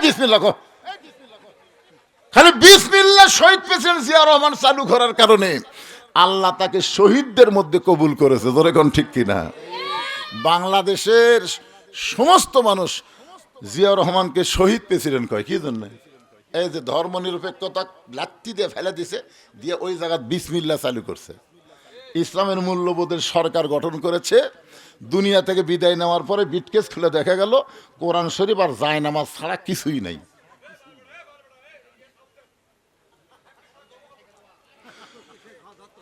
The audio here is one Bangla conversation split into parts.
বিসমিল্লাহ কো, খালি বিসমিল্লাহ। শহীদ প্রেসিডেন্ট জিয়া রহমান চালু করার কারণে আল্লাহ তাকে শহীদদের মধ্যে কবুল করেছে। ধরে কোন ঠিক কিনা? বাংলাদেশের সমস্ত মানুষ জিয়া রহমানকে শহীদ প্রেসিডেন্ট কয় কি জন্য? এই যে ধর্ম নিরপেক্ষতা লাত্তি দিয়ে ফেলে দিছে, দিয়ে ওই জায়গায় বিসমিল্লাহ চালু করছে। ইসলামের মূল্যবোধের সরকার গঠন করেছে। দুনিয়া থেকে বিদায় নেওয়ার পরে বিটকেস খুলে দেখা গেল কোরআন শরীফ আর জায়নামাজ ছাড়া কিছুই নাই।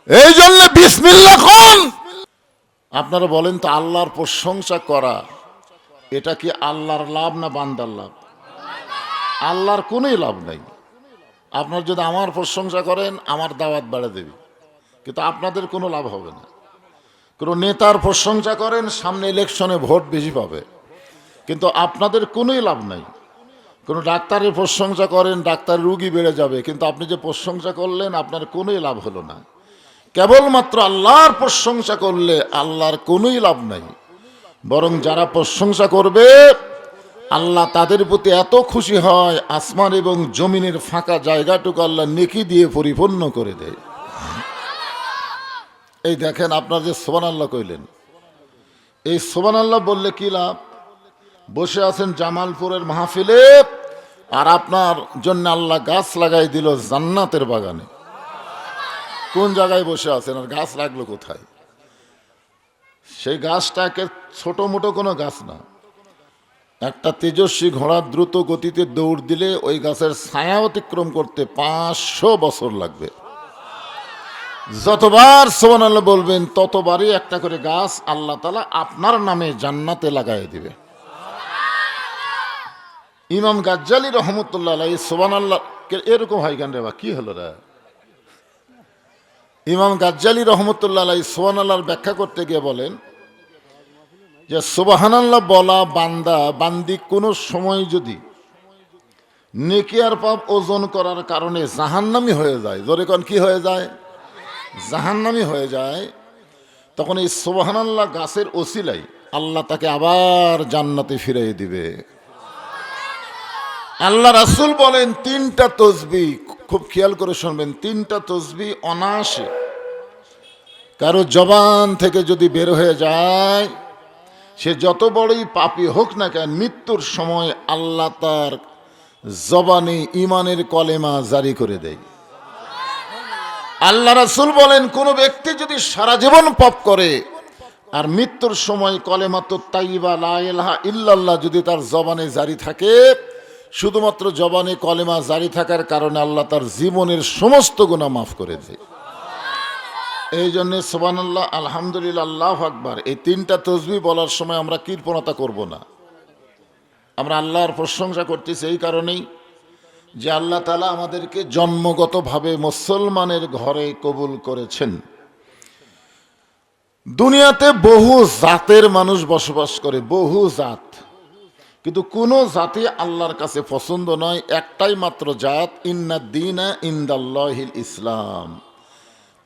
এই জন্য বিসমিল্লাহ খান। আপনারা বলেন তো, আল্লাহর প্রশংসা করা এটা কি আল্লাহর লাভ না বান্দার লাভ? আল্লাহর কোনোই লাভ নাই। আপনার যদি আমার প্রশংসা করেন, আমার দাওয়াত বাড়ে দেবে, কিন্তু আপনাদের কোনো লাভ হবে না। কোনো নেতার প্রশংসা করেন, সামনে ইলেকশনে ভোট বেশি পাবে, কিন্তু আপনাদের কোনোই লাভ নাই। কোনো ডাক্তারের প্রশংসা করেন, ডাক্তার রুগী বেড়ে যাবে, কিন্তু আপনি যে প্রশংসা করলেন আপনার কোনোই লাভ হলো না। কেবলমাত্র আল্লাহর প্রশংসা করলে আল্লাহর কোনোই লাভ নাই। বরং যারা প্রশংসা করবে আল্লাহ তাদের প্রতি এত খুশি হয়, আসমান এবং জমিনের ফাঁকা জায়গাটুকু আল্লাহ নেকি দিয়ে পরিপূর্ণ করে দেয়। এই দেখেন, আপনার যে সুবহানাল্লাহ কইলেন, এই সুবহানাল্লাহ বললে কি লাভ? বসে আছেন জামালপুরের মাহফিলে, আর আপনার জন্য আল্লাহ গাছ লাগাই দিল জান্নাতের বাগানে। কোন জায়গায় বসে আছেন আর গাছ লাগলো কোথায়? সেই গাছটাকে ছোট মোটো কোনো গাছ না, একটা তেজস্বী ঘোড়া দ্রুত গতিতে দৌড় দিলে ওই গাছের ছায়া অতিক্রম করতে 500 বছর লাগবে। যতবার সুবহানাল্লাহ বলবেন ততবারই একটা করে গাছ আল্লাহ তাআলা আপনার নামে জান্নাতে লাগাই দিবে। ইমাম গাজ্জালী রহমতুল্লাহ আলাইহি সুবহানাল্লাহ এরকম হয় কেন রে বা, কি হলো রে? ইমাম গাজ্জালী রহমতুল্লাহ আলাইহি সুবহানাল্লাহর ব্যাখ্যা করতে গিয়ে বলেন যে সুবহানাল্লাহ বলা বান্দা বান্দি কোনো সময় যদি নেকি আর পাপ ওজন করার কারণে জাহান্নামী হয়ে যায়, জোরে কোন কি হয়ে যায়? জাহান্নামী হয়ে যায়, তখন এই সুবহানাল্লাহ গাছের ওসিলাই আল্লাহ তাকে আবার জান্নাতে ফিরিয়ে দিবে। আল্লাহ রাসূল বলেন 3টা তসবিহ, খুব খেয়াল করে শুনবেন, 3টা তসবিহ অনায়াসে কারো জবান থেকে যদি বের হয়ে যায়, সে যত বড়ই পাপী হোক না কেন, মৃত্যুর সময় আল্লাহ তার জবানে ঈমানের কলেমা জারি করে দেয়। আল্লাহ রাসূল বলেন, কোন ব্যক্তি যদি সারা জীবন পাপ করে আর মৃত্যুর সময় কলেমাতুত তাইয়্যিবা লা ইলাহা ইল্লাল্লাহ যদি তার জবানে জারি থাকে, শুধুমাত্র জবানে কলেমা জারি থাকার কারণে আল্লাহ তার জীবনের সমস্ত গুনাহ মাফ করে দেয়। এই জন্য সুবহানাল্লাহ, আলহামদুলিল্লাহ, আল্লাহু আকবার, এই 3টা তাসবিহ বলার সময় আমরা কৃপণতা করব না। আমরা আল্লাহর প্রশংসা করতেছি এই কারণেই যে আল্লাহ তাআলা আমাদেরকে জন্মগতভাবে মুসলমানের ঘরে কবুল করেছেন। দুনিয়াতে বহু জাতের মানুষ বসবাস করে, বহু জাত, কিন্তু কোন জাতি আল্লাহর কাছে পছন্দ নয়। একটাই মাত্র জাত, ইন্নাদ দীনা ইনদাল্লাহিল ইসলাম।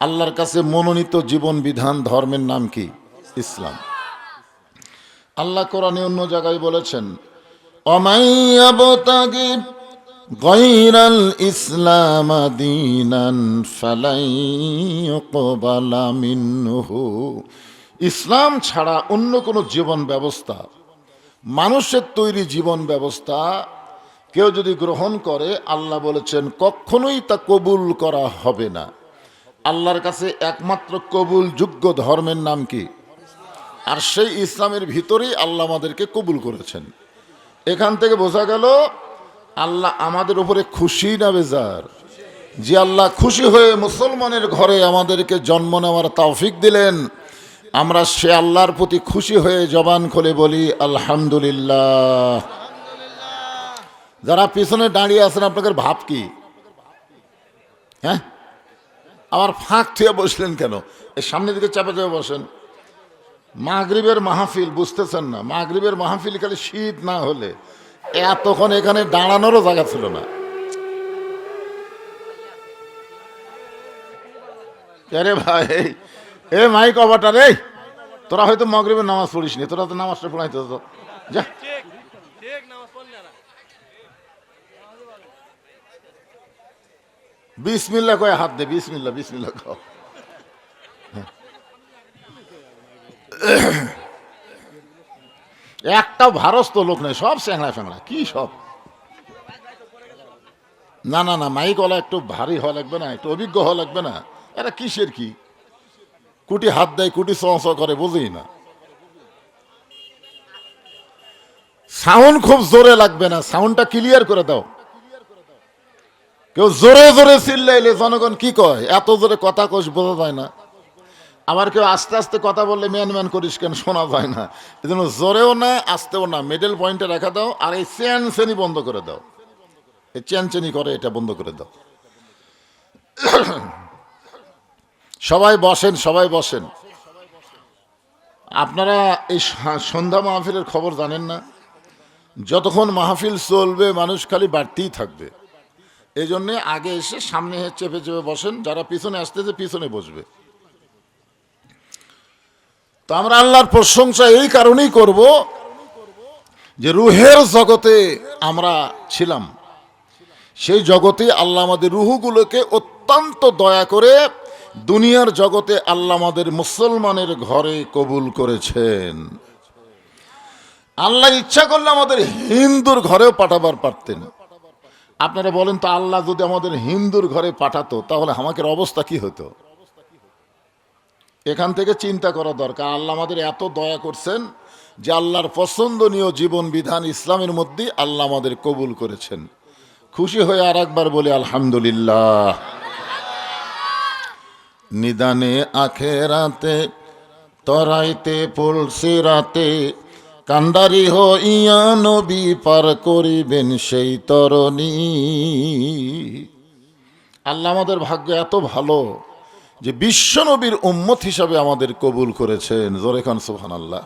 আল্লাহর কাছে মনোনীত জীবন বিধান ধর্মের নাম কি? ইসলাম। আল্লাহ কোরআনে অন্য জায়গায় বলেছেন, অমাইয়াবতাগি গায়রাল ইসলাম দীনান ফালাই ইউকবালা মিনহু। ইসলাম ছাড়া অন্য কোনো জীবন ব্যবস্থা, মানুষের তৈরি জীবন ব্যবস্থা কেউ যদি গ্রহণ করে, আল্লাহ বলেছেন কখনোই তা কবুল করা হবে না। আল্লাহর কাছে একমাত্র কবুল যোগ্য ধর্মের নাম কি? আর সেই ইসলামের ভিতরেই আল্লাহ আমাদেরকে কবুল করেছেন। এখান থেকে বোঝা গেল আল্লাহ আমাদের উপরে খুশি না বেজার? যে আল্লাহ খুশি হয়ে মুসলমানের ঘরে আমাদেরকে জন্ম নেওয়ার তৌফিক দিলেন, আমরা সে আল্লাহর প্রতি খুশি হয়ে জবান খুলে বলি আলহামদুলিল্লাহ। যারা পিছনে দাঁড়িয়ে আছেন আপনাদের ভাব কি? হ্যাঁ, আবার ফাঁক থুয়ে বসলেন কেন? এই সামনের দিকে চাপে চাপে বসেন। মাগরিবের মাহফিল বুঝতেছেন না? মাগরিবের মাহফিল খালি শীত না হলে এতক্ষণ এখানে দাঁড়ানোরও জায়গা ছিল না। আরে ভাই, এ মাইক অবাটার, এই তোরা হয়তো মাগরিবের নামাজ পড়িস নি, তোরা তো নামাজটা পড়াইতে হতো। যা বিসমিল্লাহ কয়ে হাত দে, বিসমিল্লাহ বিসমিল্লাহ কও। একটা ভারস্ত লোক নেই, সব স্যাংড়া ফ্যাংড়া, কি সব। না না না, মাইকওয়ালা একটু ভারী হওয়া লাগবে না, একটু অভিজ্ঞ হওয়া লাগবে না? এরা কিসের কি কুটি হাত দেয়, কুটি চ করে, বুঝি না। সাউন্ড খুব জোরে লাগবে না, সাউন্ডটা ক্লিয়ার করে দাও। কেউ জোরে জোরে চিল্লাইলে জনগণ কি কয়, এত জোরে কথা কোষ বোঝা যায় না। আবার কেউ আস্তে আস্তে কথা বললে ম্যান ম্যান করিস কেন, শোনা যায় না। এই জন্য জোরেও না আস্তেও না, মিডল পয়েন্টে রেখা দাও। আর এই চেনচেনি বন্ধ করে দাও, এই চেনচেনি করে এটা বন্ধ করে দাও। সবাই বসেন, সবাই বসেন। আপনারা এই সন্ধ্যা মাহফিলের খবর জানেন না? যতক্ষণ মাহফিল চলবে মানুষ খালি বাড়তেই থাকবে। এই জন্যে আগে এসে সামনে চেপে চেপে বসেন, যারা পিছনে আসতেছে পিছনে বসবে। তো আমরা আল্লাহর প্রশংসা এই কারণেই করব যে রুহের জগতে আমরা ছিলাম, সেই জগতে আল্লাহ আমাদের রুহগুলোকে অত্যন্ত দয়া করে দুনিয়ার জগতে আল্লাহ আমাদের মুসলমানের ঘরে কবুল করেছেন। আল্লাহ ইচ্ছা করলে আমাদের হিন্দুর ঘরেও পাঠাবার পারতেন। আপনারা বলেন তো, আল্লাহ যদি আমাদের হিন্দুর ঘরে পাঠাতো তাহলে আমাদের অবস্থা কি হতো? এখান থেকে চিন্তা করা দরকার। আল্লাহ আমাদের এত দয়া করছেন যে আল্লাহর পছন্দনীয় জীবন বিধান ইসলামের মধ্যে আল্লাহ আমাদের কবুল করেছেন। খুশি হয়ে আর একবার বলি আলহামদুলিল্লাহ। নিদানে আখেরাতে তরাইতে পড়ছে রাতে, কান্ডারি হইয়া নবী পার করিবেন সেই তরণী। আল্লাহ আমাদের ভাগ্য এত ভালো যে বিশ্ব নবীর উম্মত হিসাবে আমাদের কবুল করেছেন। জোরে খান সুবহানাল্লাহ।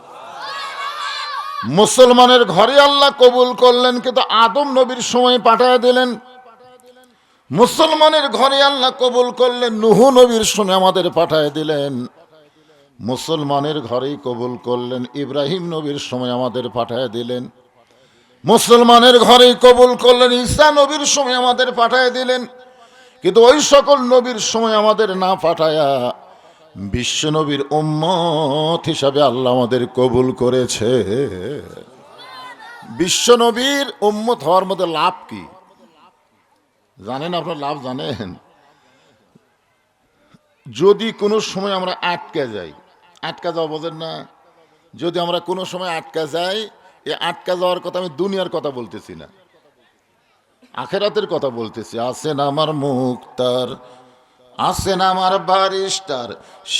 মুসলমানের ঘরে আল্লাহ কবুল করলেন, কিন্তু আদম নবীর সময় পাঠায় দিলেন। মুসলমানের ঘরে আল্লাহ কবুল করলেন, নূহ নবীর সময় আমাদের পাঠায় দিলেন। মুসলমানের ঘরেই কবুল করলেন, ইব্রাহিম নবীর সময় আমাদের পাঠায় দিলেন। মুসলমানের ঘরেই কবুল করলেন, ঈসা নবীর সময় আমাদের পাঠায় দিলেন। কিন্তু ওই সকল নবীর সময় আমাদের না পাঠায়া বিশ্ব নবীর উম্মত হিসাবে আল্লাহ আমাদের কবুল করেছে। বিশ্ব নবীর উম্মত হওয়ার মধ্যে লাভ কি জানেন? আপনার লাভ জানেন? যদি কোনো সময় আমরা আটকে যাই, আটকা যাওয়া বোঝেন না? যদি আমরা কোনো সময় আটকা যাই, এই আটকা যাওয়ার কথা আমি দুনিয়ার কথা বলতেছি না, আখেরাতের কথা বলতেছি। আছেন আমার মুক্তার, আছেন আমার ব্যারিস্টার,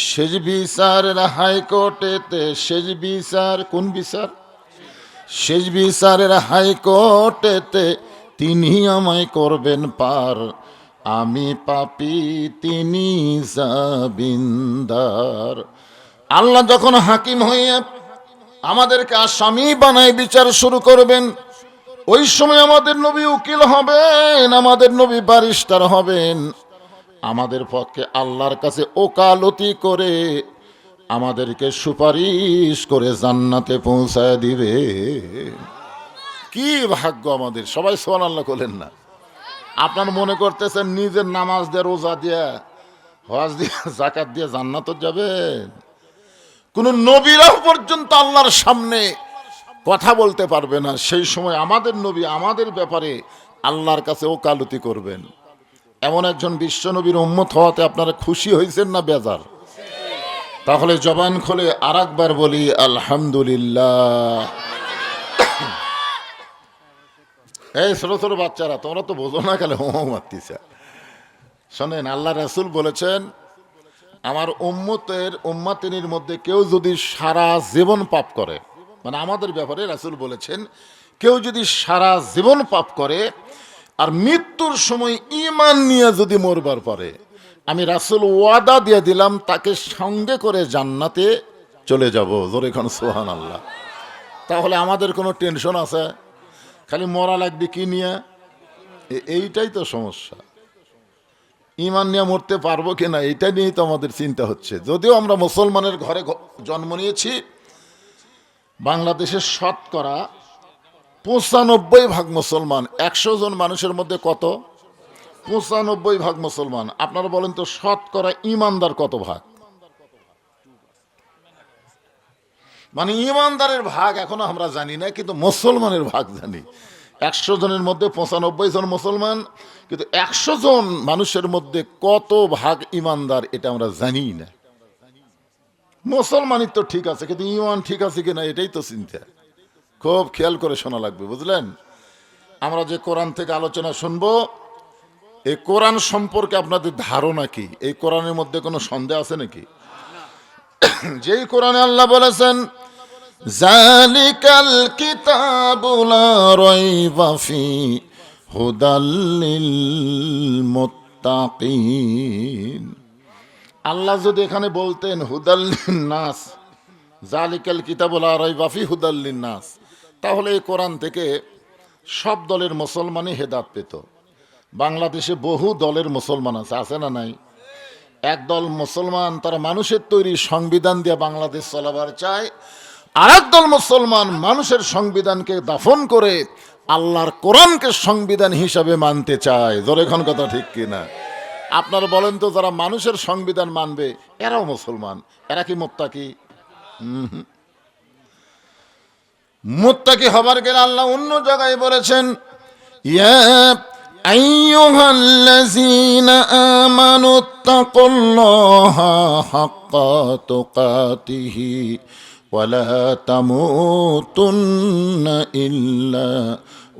শেষ বিচারের হাইকোর্টেতে, শেষ বিচার কোন বিচার? শেষ বিচারের হাইকোর্টেতে তিনি আমায় করবেন পার, আমি পাপী তিনি জামিনদার। আল্লাহ যখন হাকিম হয়ে আমাদেরকে আসামি বানায় বিচার শুরু করবেন, ওই সময় আমাদের নবী উকিল হবেন, আমাদের নবী ব্যারিস্টার হবেন, আমাদের পক্ষে আল্লাহর কাছে ওকালতি করে আমাদেরকে সুপারিশ করে জান্নাতে পৌঁছায় দিবে। কি ভাগ্য আমাদের! সবাই সুবহানাল্লাহ বলেন না? আপনার মনে করতেছেন নিজের নামাজ দিয়ে, রোজা দিয়ে, হজ দিয়ে, যাকাত দিয়ে জান্নাত যাবেন? কোন নবীরাও পর্যন্ত আল্লাহর সামনে কথা বলতে পারবে না। সেই সময় আমাদের নবী আমাদের ব্যাপারে আল্লাহর কাছে ওকালতি করবেন। এমন একজন বিশ্ব নবীর উম্মত হওয়াতে আপনারা খুশি হয়েছেন না বেজার? তাহলে জবান খুলে আর একবার বলি আলহামদুলিল্লাহ। এই ছোট ছোট বাচ্চারা, তোমরা তো বোঝো না, কেন মারতিস? শোনেন, আল্লাহ রাসূল বলেছেন, আমার উম্মতের মধ্যে কেউ যদি সারা জীবন পাপ করে, মানে আমাদের ব্যাপারে রাসূল বলেছেন, কেউ যদি সারা জীবন পাপ করে আর মৃত্যুর সময় ঈমান নিয়ে যদি মরবার পারে, আমি রাসূল ওয়াদা দিয়ে দিলাম তাকে সঙ্গে করে জান্নাতে চলে যাব। জোরে খান সুবহানাল্লাহ। তাহলে আমাদের কোনো টেনশন আছে? খালি মরা লাগবে কি নিয়ে? এইটাই তো সমস্যা। ঈমান নিয়ে মরতে পারবো কিনা, এইটা নিয়েই তো আমাদের চিন্তা হচ্ছে। যদিও আমরা মুসলমানের ঘরে জন্ম নিয়েছি, বাংলাদেশের শতকরা 95% মুসলমান। 100 জন মানুষের মধ্যে কত? 95 ভাগ মুসলমান। আপনারা বলেন তো শতকরা ইমানদার কত ভাগ? মানে ইমানদারের ভাগ এখনো আমরা জানি না, কিন্তু মুসলমানের ভাগ জানি। 100 জনের মধ্যে 95 জন মুসলমান, কিন্তু 100 জন মানুষের মধ্যে কত ভাগ ইমানদার এটা আমরা জানি না। মুসলমানই তো ঠিক আছে, কিন্তু ইমান ঠিক আছে কিনা এটাই তো চিন্তা। খুব খেয়াল করে শোনা লাগবে, বুঝলেন? আমরা যে কোরআন থেকে আলোচনা শুনবো, এই কোরআন সম্পর্কে আপনাদের ধারণা কি? এই কোরআনের মধ্যে কোনো সন্দেহ আছে নাকি? যেই কোরআনে আল্লাহ বলেছেন জালিকাল কিতাবু লা রাইবা ফি হুদাল লিল মুত্তাকিন, আল্লাহ যদি এখানে বলতেন হুদাল লিন নাস, জালিকাল কিতাবু লা রাইবা ফি হুদাল লিন নাস, তাহলে এই কোরআন থেকে সব দলের মুসলমানই হেদায়েত পেত। বাংলাদেশে বহু দলের মুসলমান আছে না নাই? একদল মুসলমান তারা মানুষের তৈরি সংবিধান দিয়ে বাংলাদেশ চলাবার চায়, আর একদল মুসলমান মানুষের সংবিধানকে দাফন করে আল্লাহর কোরআনকে সংবিধান হিসাবে মানতে চায়। জোরে এখন কথা ঠিক কিনা? আপনারা বলেন তো, যারা মানুষের সংবিধান মানবে এরাও মুসলমান, এরা কি মুত্তাকি? মুত্তাকি হবার গেলে আল্লাহ অন্য জায়গায় বলেছেন ইয়া আইয়ুহাল্লাযীনা আমানুত্তাকুল্লাহা হাক্কা তুকাতিহি ওয়া লা তামুতুন্না ইল্লা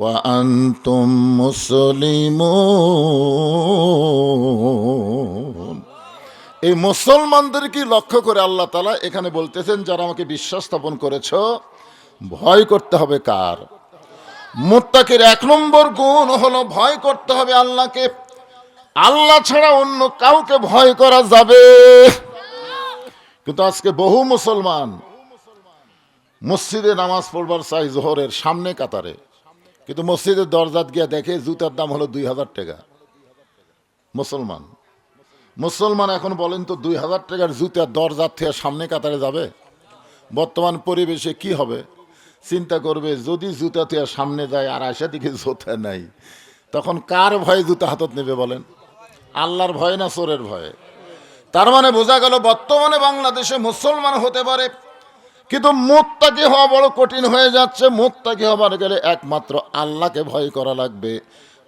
ওয়া আনতুম মুসলিমুন। এই মুসলমানদেরকে লক্ষ্য করে আল্লাহ তাআলা এখানে বলতেছেন, যারা আমাকে বিশ্বাস স্থাপন করেছ, ভয় করতে হবে কার? মুত্তাকির 1 নম্বর গুণ হলো ভয় করতে হবে আল্লাহকে। আল্লাহ ছাড়া অন্য কাউকে ভয় করা যাবে? কিন্তু আজকে বহু মুসলমান মসজিদে নামাজ পড়বার চাই জোহরের সামনে কাতারে, কিন্তু মসজিদের দরজাত গিয়া দেখে জুতার দাম হলো 2000 টাকা। মুসলমান এখন বলেন তো 2000 টাকার জুতার দরজার থেকে সামনে কাতারে যাবে? বর্তমান পরিবেশে কি হবে? চিন্তা করবে, যদি জুতা থেকে সামনে যায় আর আশা দিকে জুতা নাই, তখন কার ভয়ে জুতা হাতত নেবে বলেন? আল্লাহর ভয়ে না চোরের ভয়ে? তার মানে বোঝা গেল বর্তমানে বাংলাদেশে মুসলমান হতে পারে, কিন্তু মুত্তাকি হওয়া বড় কঠিন হয়ে যাচ্ছে। মুত্তাকি হবার গেলে একমাত্র আল্লাহকে ভয় করা লাগবে।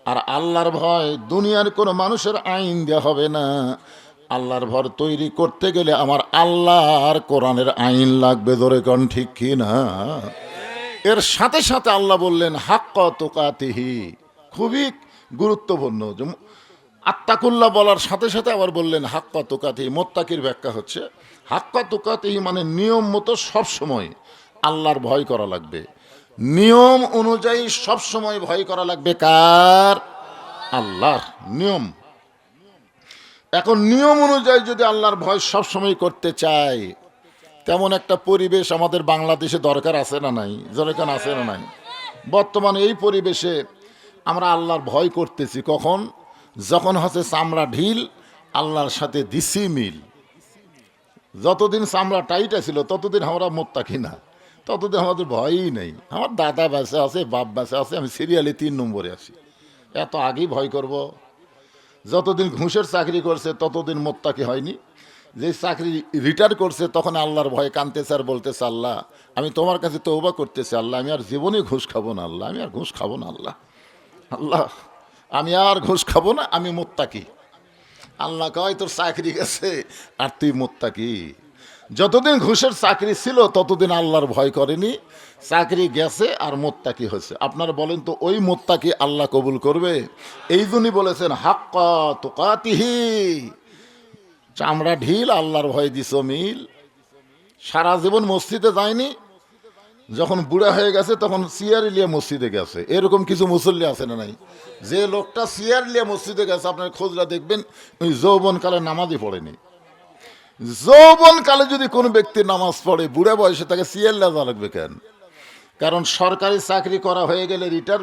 আর আল্লাহর ভয় দুনিয়ার কোনো মানুষের আইন দেওয়া হবে না। আল্লাহর ভয় তৈরি করতে গেলে আমার আল্লাহর কোরআনের আইন লাগবে। ধরে কোন ঠিক কি না? এর সাথে সাথে আল্লাহ বললেন হাক্কা তুকাতিহি, খুবই গুরুত্বপূর্ণ। আত্তাকুল্লাহ বলার সাথে সাথে আবার বললেন হাক্কা তুকাতিহি। মুত্তাকির ব্যাখ্যা হচ্ছে হাক্কা তুকাতিহি মানে নিয়ম মতো সবসময় আল্লাহর ভয় করা লাগবে। নিয়ম অনুযায়ী সবসময় ভয় করা লাগবে কার? আল্লাহর নিয়ম। এখন নিয়ম অনুযায়ী যদি আল্লাহর ভয় সবসময় করতে চাই, তেমন একটা পরিবেশ আমাদের বাংলাদেশে দরকার আছে না নাই? যেরকম আছে না নাই? বর্তমানে এই পরিবেশে আমরা আল্লাহর ভয় করতেছি কখন? যখন হচ্ছে চামড়া ঢিল, আল্লাহর সাথে দিছি মিল। যতদিন চামড়া টাইট ছিল ততদিন আমরা মুত্তাকি না, ততদিন আমাদের ভয়ই নেই। আমার দাদা বেঁচে আছে, বাপ বেঁচে আছে, আমি সিরিয়ালে 3 নম্বরে আছি, এত আগেই ভয় করব? যতদিন ঘুষের চাকরি করছে ততদিন মুত্তাকি হয়নি। যে চাকরি রিটায়ার করছে তখন আল্লাহর ভয়ে কাঁদতেছে আর বলতেছে, আল্লাহ আমি তোমার কাছে তওবা করতেছি, আল্লাহ আমি আর জীবনে ঘুষ খাবো না, আল্লাহ আমি আর ঘুষ খাবো না, আল্লাহ আমি আর ঘুষ খাবো না, আমি মুত্তাকি। আল্লাহ কয় তোর চাকরি গেছে আর তুই মুত্তাকি। যতদিন ঘুষের চাকরি ছিল ততদিন আল্লাহর ভয় করেনি, চাকরি গেছে আর মুত্তাকি হয়েছে। আপনারা বলেন তো ওই মুত্তাকি আল্লাহ কবুল করবে? এই জন্যই বলেছেন হাক্কা তুকাতিহি, চামড়া ঢিল, আল্লাহর ভয় দিছ মিল। সারা জীবন মসজিদে যায়নি, যখন বুড়া হয়ে গেছে তখন চেয়ার লিয়ে মসজিদে গেছে। এরকম কিছু মুসল্লি আছে না নাই? যে লোকটা চেয়ার লিয়ে মসজিদে গেছে, আপনার খোঁজরা দেখবেন ওই যৌবনকালে নামাজই পড়েনি। যৌবনকালে যদি কোনো ব্যক্তি নামাজ পড়ে, বুড়া বয়সে তাকে চেয়ার লেজা লাগবে কেন? কারণ সরকারি চাকরি করা হয়ে গেলে রিটায়ার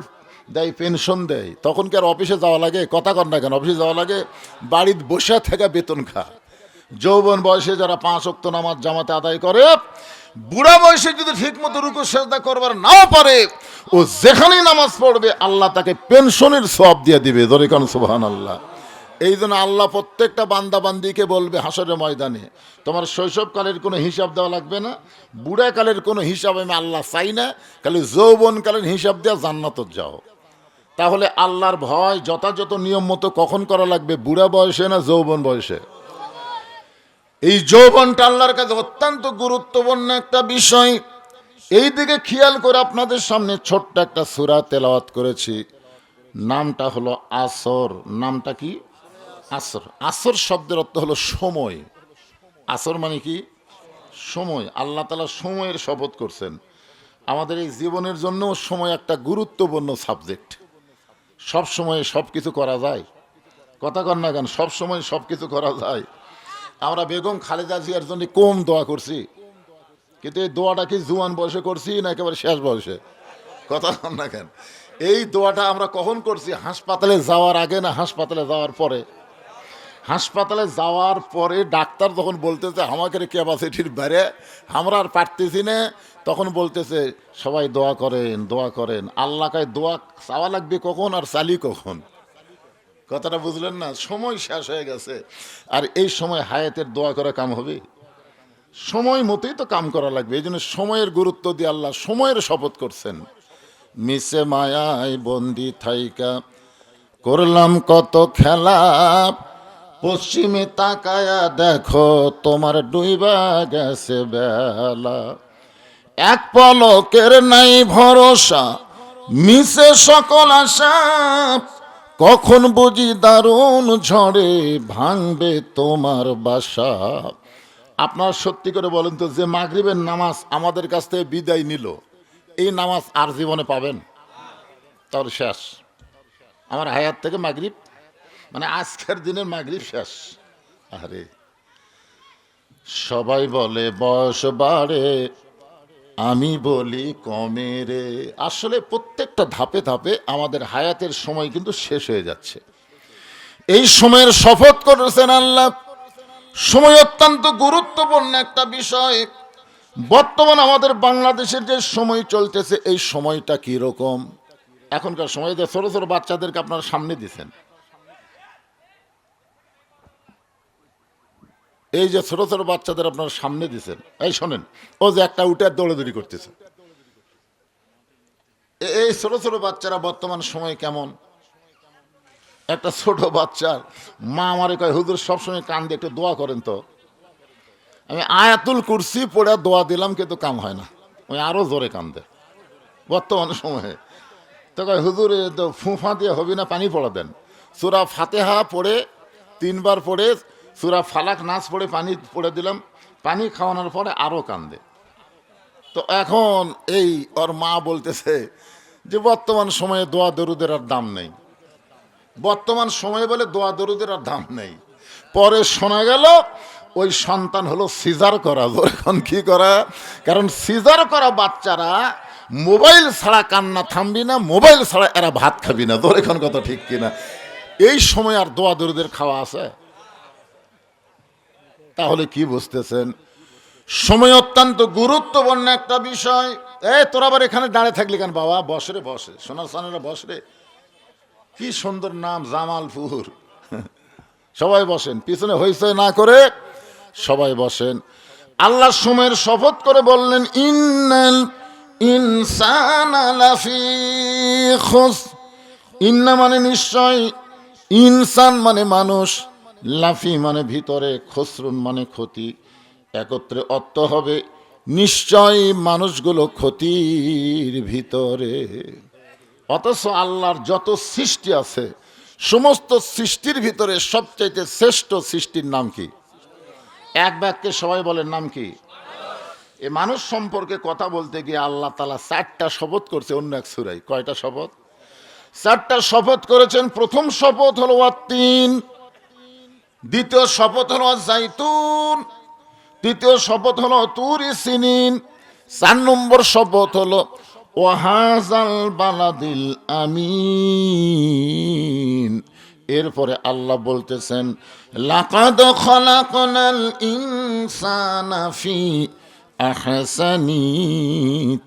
দেয়, পেনশন দেয়, তখন কি আর অফিসে যাওয়া লাগে? কথা কর না কেন? অফিসে যাওয়া লাগে, বাড়িতে বসে থেকে বেতন খা। যৌবন বয়সে যারা 5 ওয়াক্ত নামাজ জামাতে আদায় করে, বুড়া বয়সে যদি ঠিক মতো রুকু সেজদা করবার নাও পারে, ও যেখানেই নামাজ পড়বে আল্লাহ তাকে পেনশনের সওয়াব দিয়ে দিবে। ধরে কোন সুবহানাল্লাহ। এই জন্য আল্লাহ প্রত্যেকটা বান্দা বান্দিকে বলবে হাসরের ময়দানে, তোমার শৈশবকালের কোনো হিসাব দেওয়া লাগবে না, বুড়াকালের কোনো হিসাব আমি আল্লাহ চাই না, খালি যৌবনকালের হিসাব দেওয়া জান্নাত যাও। তাহলে আল্লাহর ভয় যথাযথ নিয়ম মতো কখন করা লাগবে? বুড়া বয়সে না যৌবন বয়সে? এই যৌবনটা আল্লাহর কাছে অত্যন্ত গুরুত্বপূর্ণ একটা বিষয়। এই দিকে খেয়াল করে আপনাদের সামনে ছোট্ট একটা সূরা তেলাওয়াত করেছি, নামটা হলো আসর। নামটা কি? আসর। আসর শব্দের অর্থ হলো সময়। আসর মানে কি? সময়। আল্লাহ তাআলা সময়ের শপথ করছেন। আমাদের এই জীবনের জন্য সময় একটা গুরুত্বপূর্ণ সাবজেক্ট। সব সময় সব কিছু করা যায়? কথা কন না কেন? সব সময় সব কিছু করা যায়? আমরা বেগম খালেদা জিয়ার জন্য কম দোয়া করছি, কিন্তু এই দোয়াটা কি জুয়ান বয়সে করছি না একেবারে শেষ বয়সে? কথা কন না কেন? এই দোয়াটা আমরা কখন করছি? হাসপাতালে যাওয়ার আগে না হাসপাতালে যাওয়ার পরে? হাসপাতালে যাওয়ার পরে ডাক্তার যখন বলতেছে আমাকে ক্যাপাসিটির বাইরে, আমরা আর পারতেছি না, তখন বলতেছে সবাই দোয়া করেন, দোয়া করেন। আল্লাহকে দোয়া চাওয়া লাগবে কখন আর চালি কখন? কথাটা বুঝলেন না? সময় শেষ হয়ে গেছে। আর এই সময় হায়াতের দোয়া করে কাম হবে? সময় মতোই তো কাম করা লাগবে। এই জন্য সময়ের গুরুত্ব দিয়ে আল্লাহ সময়ের শপথ করছেন। মিশে মায়ায় বন্দি থাইকা করলাম কত খেলা, পশ্চিমে তাকায়া দেখো তোমার ডুইবা গেছে বেলা, এক পলকের নাই ভরসা মিশে সকল আশা, কখন বুঝি দারুণ ঝড়ে ভাঙবে তোমার বাসা। আপনারা সত্যি করে বলেন তো, যে মাগরিবের নামাজ আমাদের কাছ থেকে বিদায় নিল, এই নামাজ আর জীবনে পাবেন? তাহলে শেষ। আমার হায়াত থেকে মাগরিব মানে আজকের দিনের মাগরিব শেষ। আরে সবাই বলে বয়স বাড়ে, আমি বলি কমে রে। আসলে প্রত্যেকটা ধাপে ধাপে আমাদের হায়াতের সময় কিন্তু শেষ হয়ে যাচ্ছে। এই সময়ের শপথ করেছেন আল্লাহ। সময় অত্যন্ত গুরুত্বপূর্ণ একটা বিষয়। বর্তমান আমাদের বাংলাদেশের যে সময় চলতেছে, এই সময়টা কি রকম? এখনকার সময় যে ছোট ছোট বাচ্চাদেরকে আপনারা সামনে দিচ্ছেন, এই যে ছোট ছোট বাচ্চাদের আপনারা সামনে দিচ্ছেন, এই শোনেন, ও যে একটা উঠে দৌড়াদৌড়ি করতেছে, এই ছোট ছোট বাচ্চারা বর্তমান সময় কেমন? একটা ছোট বাচ্চার মা আমারে কয়, হুজুর সবসময় কান দিয়ে একটু দোয়া করেন তো। আমি আয়াতুল কুরসি পড়ে দোয়া দিলাম, কিন্তু কাম হয় না, ওই আরো জোরে কান্দে বর্তমান সময়ে। তো কয় হুজুর তো ফুঁফা দিয়ে হবি না, পানি পড়া দেন। সূরা ফাতিহা পড়ে 3 বার পড়ে সূরা ফালাক নাস পড়ে পানি পড়ে দিলাম, পানি খাওয়ানোর পরে আরো কান্দে। তো এখন এই ওর মা বলতেছে যে বর্তমান সময়ে দোয়া দরুদের আর দাম নেই। বর্তমান সময়ে বলে দোয়া দরুদের আর দাম নেই। পরে শোনা গেল ওই সন্তান হলো সিজার করা। এখন কি করা? কারণ সিজার করা বাচ্চারা মোবাইল ছাড়া কান্না থামবি না, মোবাইল ছাড়া এরা ভাত খাবি না। তোর এখন কথা ঠিক কিনা? এই সময় আর দোয়া দরুদের খাওয়া আছে? তাহলে কি বুঝতেছেন? সময় অত্যন্ত গুরুত্বপূর্ণ একটা বিষয়। তোরা আবার এখানে দাঁড়িয়ে থাকলি কেন বাবা? বসরে, বসে সোনার সানেরা, বসরে। কি সুন্দর নাম, জামালপুর। সবাই বসেন, পিছনে হইচই না করে সবাই বসেন। আল্লাহ সময়ের শপথ করে বললেন, ইন্নাল ইনসানা লাফি খুসর। ইন্না মানে নিশ্চয়, ইনসান মানে মানুষ, লাফি মানে ভিতরে, খসরুন মানে ক্ষতি। একত্রে অর্থ হবে নিশ্চয় মানুষগুলো ক্ষতির ভিতরে। অথচ আল্লাহর যত সৃষ্টি আছে, সমস্ত সৃষ্টির ভিতরে সবচাইতে শ্রেষ্ঠ সৃষ্টির নাম কি? এক বাক্যে সবাই বলেন নাম কি? এ মানুষ সম্পর্কে কথা বলতে গিয়ে আল্লাহ তাআলা 4টা শপথ করছে অন্য এক সূরায়। কয়টা শপথ? 4টা শপথ করেছেন। প্রথম শপথ হলো ওয়াত্তিন, দ্বিতীয় শপথ হলো জাইতুন, তৃতীয় শপথ হলো তুরি সিনিন, 4 নম্বর শপথ হলো ওয়াহাজাল বালাদিল আমিন। এরপরে আল্লাহ বলতেছেন, লাকাদ খলাকনাল ইনসানা ফি আহসানি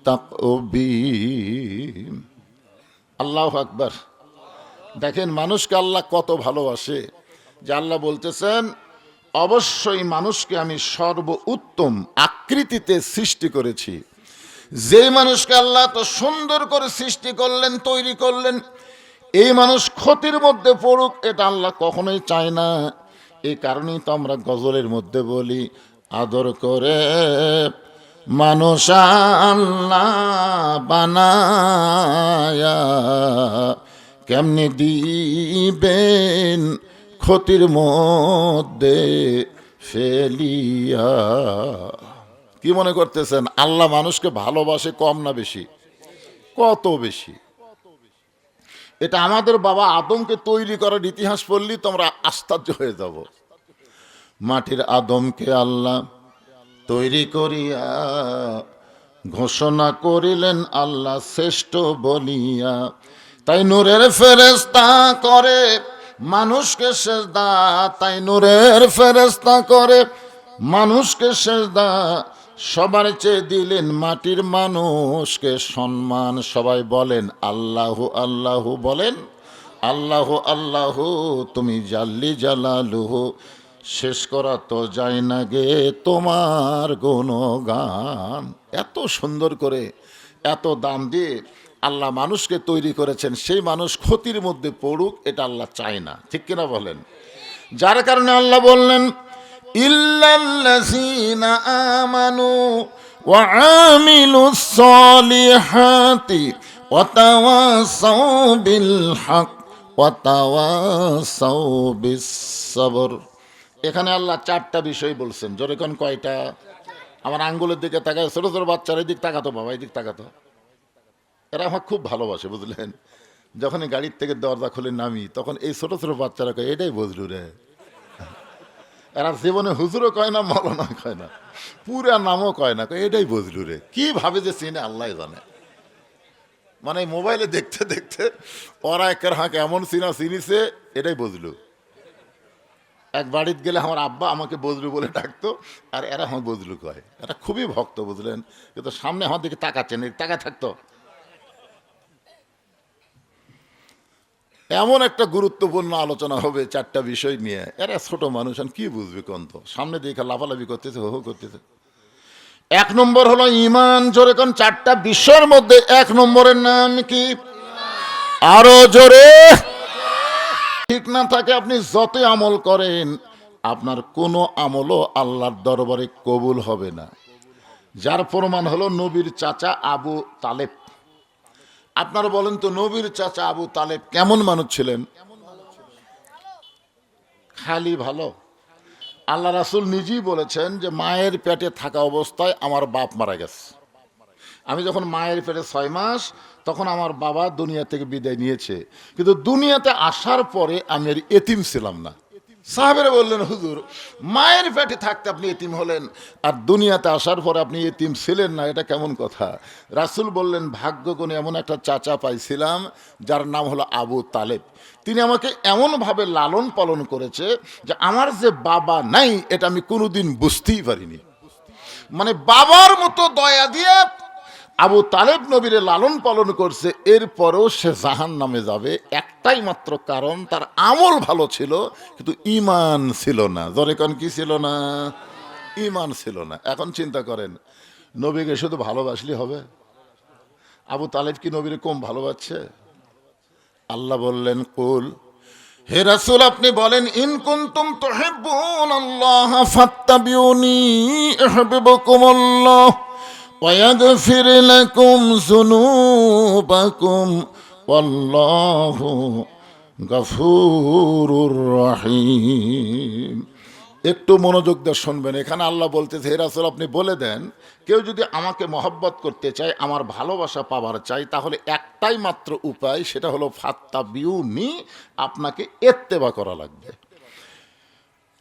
তাকবীম। আল্লাহু আকবার। দেখেন মানুষকে আল্লাহ কত ভালোবাসে, যে আল্লাহ বলতেছেন অবশ্যই মানুষকে আমি সর্ব উত্তম আকৃতিতে সৃষ্টি করেছি। যে মানুষকে আল্লাহ তো সুন্দর করে সৃষ্টি করলেন, তৈরি করলেন, এই মানুষ ক্ষতির মধ্যে পড়ুক এটা আল্লাহ কখনোই চায় না। এই কারণেই তো আমরা গজলের মধ্যে বলি, আদর করে মানুষ আল্লাহ বানায়া কেমনে দিবেন ক্ষতির মধ্যে ফেলিয়া। কি মনে করতেছেন আল্লাহ মানুষকে ভালোবাসে কম না বেশি? কত বেশি। এটা আমাদের বাবা আদমকে তৈরি করার ইতিহাস পড়লেই তোমরা আশ্চর্য হয়ে যাব। মাটির আদমকে আল্লাহ তৈরি করিয়া ঘোষণা করিলেন আল্লাহ শ্রেষ্ঠ বলিয়া। তাই নূরের ফেরেশতা করে মানুষকে সেজদা, তাই নূরের ফেরেশতা করে মানুষকে সেজদা। সবার চেয়ে দিলেন মাটির মানুষকে সম্মান। সবাই বলেন আল্লাহু আল্লাহু, বলেন আল্লাহু আল্লাহু, তুমি জাল্লি জালালুহু। শেষ করা তো যায় না গে তোমার গুণগান। এত সুন্দর করে এত দাম দিয়ে আল্লাহ মানুষকে তৈরি করেছেন, সেই মানুষ ক্ষতির মধ্যে পড়ুক এটা আল্লাহ চায় না, ঠিক কিনা বলেন? যার কারণে আল্লাহ বললেন ইল্লাল্লাযীনা আমানু ওয়া আমিলুস সালিহাতি ওয়া তাওয়াসাউ বিল হক ওয়া তাওয়াসাউ বিস সবর। এখানে আল্লাহ চারটা বিষয় বলছেন। জোরে কোন কয়টা? আমার আঙ্গুলের দিকে তাকায়, ছোট ছোট বাচ্চারা এদিক তাকাতো, বাবা এদিক তাকাতো। এরা আমার খুব ভালোবাসে বুঝলেন। যখনই গাড়ির থেকে দরজা খুলে নামি তখন এই ছোট ছোট বাচ্চারা কয় এটাই বজলু রে। এরা জীবনে হুজুরও কয় না, মৌলানা কয় না, পুরা নামও কয় না, কয় এটাই বজলু রে। কি ভাবে যে চিনে আল্লাহ জানে। মানে মোবাইলে দেখতে দেখতে ওরা একের হাঁকে এমন চিনিছে এটাই বজলু। এক বাড়িতে গেলে আমার আব্বা আমাকে বজলু বলে ডাকতো, আর এরা আমার বজলু কয়। এরা খুবই ভক্ত বুঝলেন, কিন্তু সামনে আমার দিকে তাকাচ্ছেন, তাকায় থাকতো। এমন একটা গুরুত্বপূর্ণ আলোচনা হবে চারটা বিষয় নিয়ে। এরা ছোট মানুষ, কি বুঝবে কোন? তো সামনে দেখে লাফালাফি করতেছে, হো হো করতেছে। এক নম্বর হলো ঈমান। জোরে কোন? চারটা বিষয়ের মধ্যে এক নম্বরের নাম কি? আরো জোরে। ঠিক না থাকে আপনি যতই আমল করেন, আপনার কোনো আমলও আল্লাহর দরবারে কবুল হবে না। যার প্রমাণ হলো নবীর চাচা আবু তালেব। আপনারা বলেন তো নবীর চাচা আবু তালেব কেমন মানুষ ছিলেন? খালি ভালো। আল্লাহ রাসূল নিজেই বলেছেন যে মায়ের পেটে থাকা অবস্থায় আমার বাপ মারা গেছে। আমি যখন মায়ের পেটে 6 মাস, তখন আমার বাবা দুনিয়া থেকে বিদায় নিয়েছে। কিন্তু দুনিয়াতে আসার পরে আমি আর এতিম ছিলাম না। সাহাবেরা বললেন হুজুর, মায়ের পেটে থাকতে আপনি এতিম হলেন, আর দুনিয়াতে আসার পরে আপনি এতিম ছিলেন না, এটা কেমন কথা? রাসূল বললেন ভাগ্যগুণে এমন একটা চাচা পাইছিলাম যার নাম হলো আবু তালেব। তিনি আমাকে এমনভাবে লালন পালন করেছে যে আমার যে বাবা নাই এটা আমি কোনোদিন বুঝতেই পারিনি। মানে বাবার মতো দয়া দিয়ে আবু তালেব নবীরে লালন পালন করছে, এরপরেও সে জাহান্নামে যাবে একটাই মাত্র কারণ, তার আমল ভালো ছিল কিন্তু ঈমান ছিল না। জোরে কোন কি ছিল না? ঈমান ছিল না। এখন চিন্তা করেন, নবীকে শুধু ভালোবাসলে হবে? আবু তালেব কি নবীরে কম ভালোবাসছে? আল্লাহ বললেন কুল, হে রাসূল আপনি বলেন, ইন কুনতুম তুহিব্বুনাল্লাহ ফাত্তাবিউনি ইউহিব্বুকুমুল্লাহ ويغفر لكم ذنوبكم والله غفور رحيم। একটু মনোযোগ দিয়ে শুনবেন। এখানে আল্লাহ বলতেছে হে রাসূল আপনি বলে দেন, কেউ যদি আমাকে মহব্বত করতে চায়, আমার ভালোবাসা পাবার চাই, তাহলে একটাই মাত্র উপায়, সেটা হলো ফাত্তাবিউনি, আপনাকে ইত্তেবা করা লাগবে।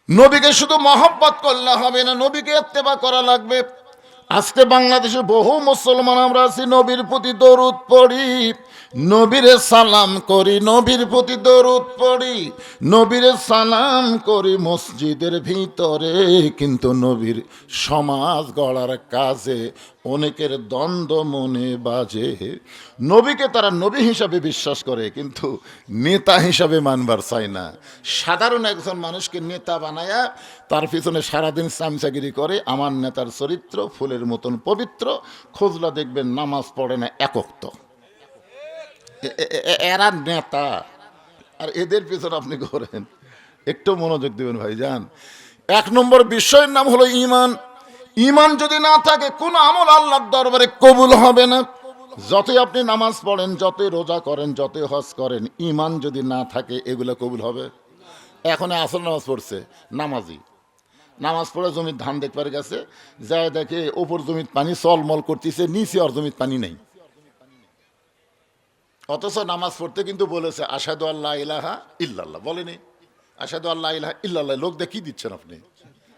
নবীকে শুধু মহব্বত করলে হবে না, নবীকে ইত্তেবা করা লাগবে। আজকে বাংলাদেশে বহু মুসলমান আমরা আছি, নবীর প্রতি দরুদ পড়ি, নবীরে সালাম করি, নবীর প্রতি দরুদ পড়ি, নবীরে সালাম করি মসজিদের ভিতরে, কিন্তু নবীর সমাজ গড়ার কাজে অনেকের দ্বন্দ্ব মনে বাজে। নবীকে তারা নবী হিসাবে বিশ্বাস করে, কিন্তু নেতা হিসাবে মানবার চায় না। সাধারণ একজন মানুষকে নেতা বানায়া তার পিছনে সারাদিন চামচাগিরি করে। আমার নেতার চরিত্র ফুলের মতন পবিত্র, খোঁজলা দেখবেন নামাজ পড়ে না একক্ত। এরা নেতা, আর এদের পিছনে আপনি করেন। একটু মনোযোগ দিবেন ভাইজান। 1 নম্বর বিষয়ের নাম হলো ঈমান। ঈমান যদি না থাকে কোন আমল আল্লাহর দরবারে কবুল হবে না। যতই আপনি নামাজ পড়েন, যতই রোজা করেন, যতই হজ করেন, ঈমান যদি না থাকে এগুলো কবুল হবে। এখন আসল নামাজ পড়ছে নামাজি, নামাজ পড়ে জমির ধান দেখবার গেছে, যায় দেখে ওপর জমির পানি চলমল করতেছে, নিচে আর জমির পানি নেই। অথচ নামাজ পড়তে কিন্তু বলেছে আশহাদু আল্লা ইলাহা ইল্লাল্লাহ, বলেনি আশহাদু আল্লা ইলাহা ইল্লাল্লাহ। লোক দেখি দিচ্ছেন আপনি,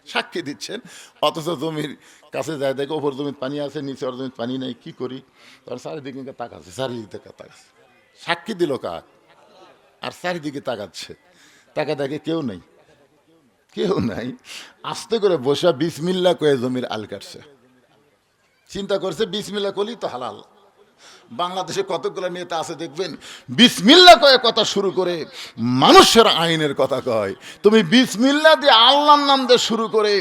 সাক্ষী দিচ্ছেন, অথচ জমির কাছে যায় দেখে ওপর জমির পানি আছে, নিচে আর জমির পানি নেই। কি করি? তার চারিদিকে তাকাচ্ছে, চারিদিকে তাকাচ্ছে, সাক্ষী দিল কাক, আর চারিদিকে তাকাচ্ছে, তাকে দেখে কেউ নেই, কেউ নাই। আস্তে করে বসে বিসমিল্লাহ কয়ে জমির আল কাটছে। চিন্তা করছে বিসমিল্লাহ করলেই তো হালাল। বাংলাদেশে কতগুলো নেতা আছে দেখবেন বিসমিল্লাহ কয়ে কথা শুরু করে মানুষের আইনের কথা কয়। তুমি বিসমিল্লাহ দিয়ে আল্লাহর নাম দিয়ে শুরু করে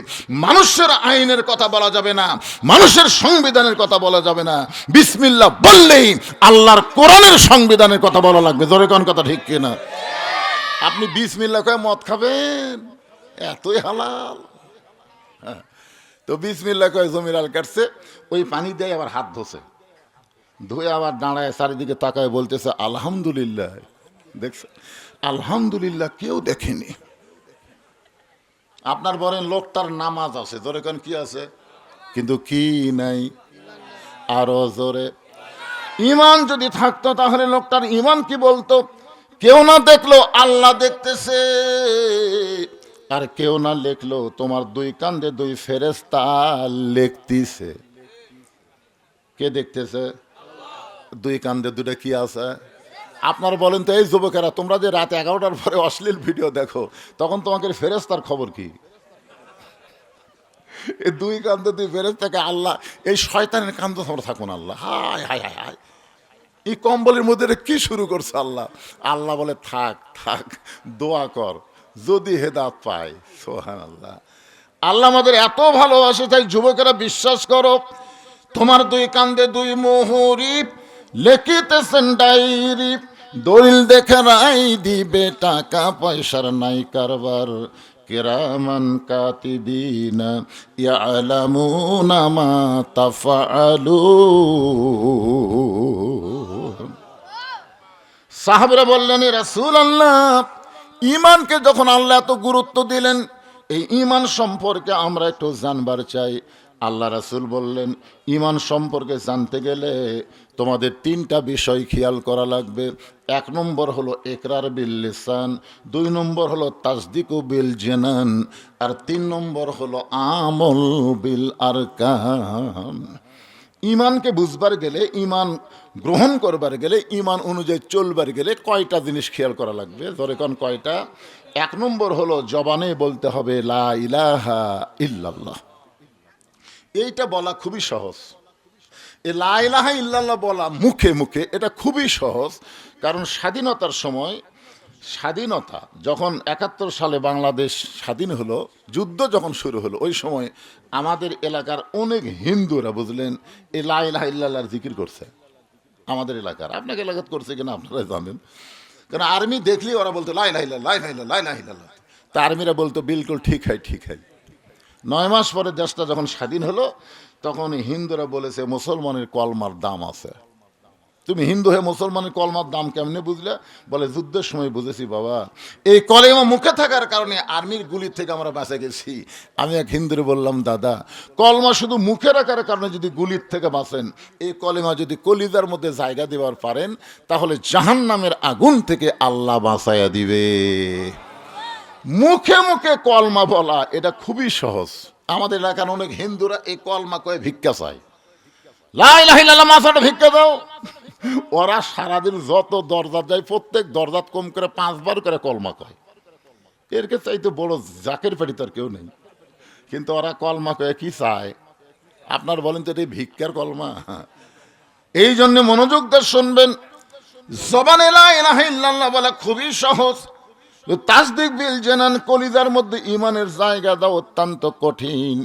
মানুষের আইনের কথা বলা যাবে না, মানুষের সংবিধানের কথা বলা যাবে না। বিসমিল্লাহ বললেই আল্লাহর কোরআনের সংবিধানের কথা বলা লাগবে। জোরে কোন কথা ঠিক কিনা? আপনি বিসমিল্লাহ কয়ে মদ খাবেন, এতই হালাল। হ্যাঁ, তো বিসমিল্লাহ কয়ে জমির আল কাটছে, ওই পানি দিয়ে আবার হাত ধোছে, ধুয়ে আবার দাঁড়ায় চারিদিকে তাকায় বলতেছে আলহামদুলিল্লাহ। দেখছে আলহামদুলিল্লাহ কেউ দেখেনি। আপনার বলেন লোকটার নামাজ আছে, জোরে কোন কি আছে, কিন্তু কি নাই? আরো জোরে। ঈমান যদি থাকতো তাহলে লোকটার ঈমান কি বলতো? কেউ না দেখলো আল্লাহ দেখতেছে, আর কেউ না লেখলো তোমার 2 কান্দে 2 ফেরেশতা লিখতেছে। কে দেখতেছে? 2 কান্দে 2টা কি আছে? আপনারা বলেন তো, এই যুবকেরা তোমরা যে রাত 11টার পরে অশ্লীল ভিডিও দেখো, তখন তোমাকে ফেরেশতার খবর কি? এই 2 কান্দে 2 ফেরেশতাকে আল্লাহ, এই শয়তানের কান্দ তোমরা থাকো না। আল্লাহ হায় হায় হায় হায়, এই কম্বলের মধ্যে কি শুরু করছে আল্লাহ? আল্লাহ বলে থাক থাক, দোয়া কর, যদি হেদায়েত পায়। সুবহানাল্লাহ। আল্লাহ আমাদের এত ভালোবাসে, তাই যুবকেরা বিশ্বাস করো, তোমার 2 কান্দে 2 মোহরি লিখিতেছেন ডায়েরি, দলিল দেখে রাই দিবে, টাকা পয়সার নাই কারবার, কিরামান কাতিবিনা ইয়ালামুনা মা তাফআলুন। সাহাবীরা বললেন রাসূলুল্লাহ, ঈমানকে যখন আল্লাহ এত গুরুত্ব দিলেন, এই ঈমান সম্পর্কে আমরা একটু জানবার চাই। আল্লাহ রাসূল বললেন ঈমান সম্পর্কে জানতে গেলে তোমাদের 3টা বিষয় খেয়াল করা লাগবে। 1 নম্বর হলো ইকরার বিল লিসান, 2 নম্বর হলো তাসদিকু বিল জানান, আর 3 নম্বর হলো আমল বিল আরকান। ঈমানকে বুঝবার গেলে, ঈমান গ্রহণ করবার গেলে, ঈমান অনুযায়ী চলবার গেলে কয়টা জিনিস খেয়াল করা লাগবে? ধরে কোন কয়টা? 1 নম্বর হলো জবানে বলতে হবে লা ইলাহা ইল্লাল্লাহ। এইটা বলা খুবই সহজ। এই লা ইলাহা ইল্লাল্লাহ বলা মুখে মুখে এটা খুবই সহজ। কারণ স্বাধীনতার সময়, স্বাধীনতা যখন 71 সালে বাংলাদেশ স্বাধীন হলো, যুদ্ধ যখন শুরু হলো, ওই সময় আমাদের এলাকার অনেক হিন্দুরা বুঝলেন এই লা ইলাহা ইল্লাল্লাহর জিকির করছে। আমাদের এলাকার, আপনাকে এলাকাত করছে কিনা আপনারা জানেন। কারণ আর্মি দেখলেই ওরা বলতো লা ইলাহা ইল্লাল্লাহ, লা ইলাহা ইল্লাল্লাহ, লা ইলাহা ইল্লাল্লাহ। তা আর্মিরা বলতো বিলকুল ঠিক হয়, ঠিক হয়। 9 মাস পরে দেশটা যখন স্বাধীন হলো, তখন হিন্দুরা বলেছে মুসলমানের কলমার দাম আছে। তুমি হিন্দু হয়ে মুসলমানের কলমার দাম কেমনে বুঝলে? বলে যুদ্ধের সময় বুঝেছি বাবা, এই কলেমা মুখে থাকার কারণে আর্মির গুলির থেকে আমরা বাঁচে গেছি। আমি এক হিন্দুরে বললাম দাদা, কলমা শুধু মুখে রাখার কারণে যদি গুলির থেকে বাঁচেন, এই কলেমা যদি কলিজার মধ্যে জায়গা দেওয়ার পারেন, তাহলে জাহান্নামের আগুন থেকে আল্লাহ বাঁচাইয়া দিবে। মুখে মুখে কলমা বলা এটা খুবই সহজ। আমাদের এলাকার অনেক হিন্দুরা এই কলমা কয়ে ভিক্ষা চায়, লা ইলাহা ইল্লাল্লাহ মাসাটা ভিক্ষা দাও। ওরা সারাদিন যত দরজা যায় প্রত্যেক দরজাত কম করে 5 বার করে কলমা কয়। এর কে চাইতে বড় জাকের পেটি তার কেউ নেই, কিন্তু ওরা কলমা কয়ে কি চায় আপনার বলেন তো, এটি ভিক্ষার কলমা? এই জন্য মনোযোগ দিয়ে শুনবেন, জবানে লা ইলাহা ইল্লাল্লাহ বলা খুবই সহজ, তাসদিক বিল জানান কলিজার মধ্যে ইমানের জায়গা দাও অত্যন্ত কঠিন।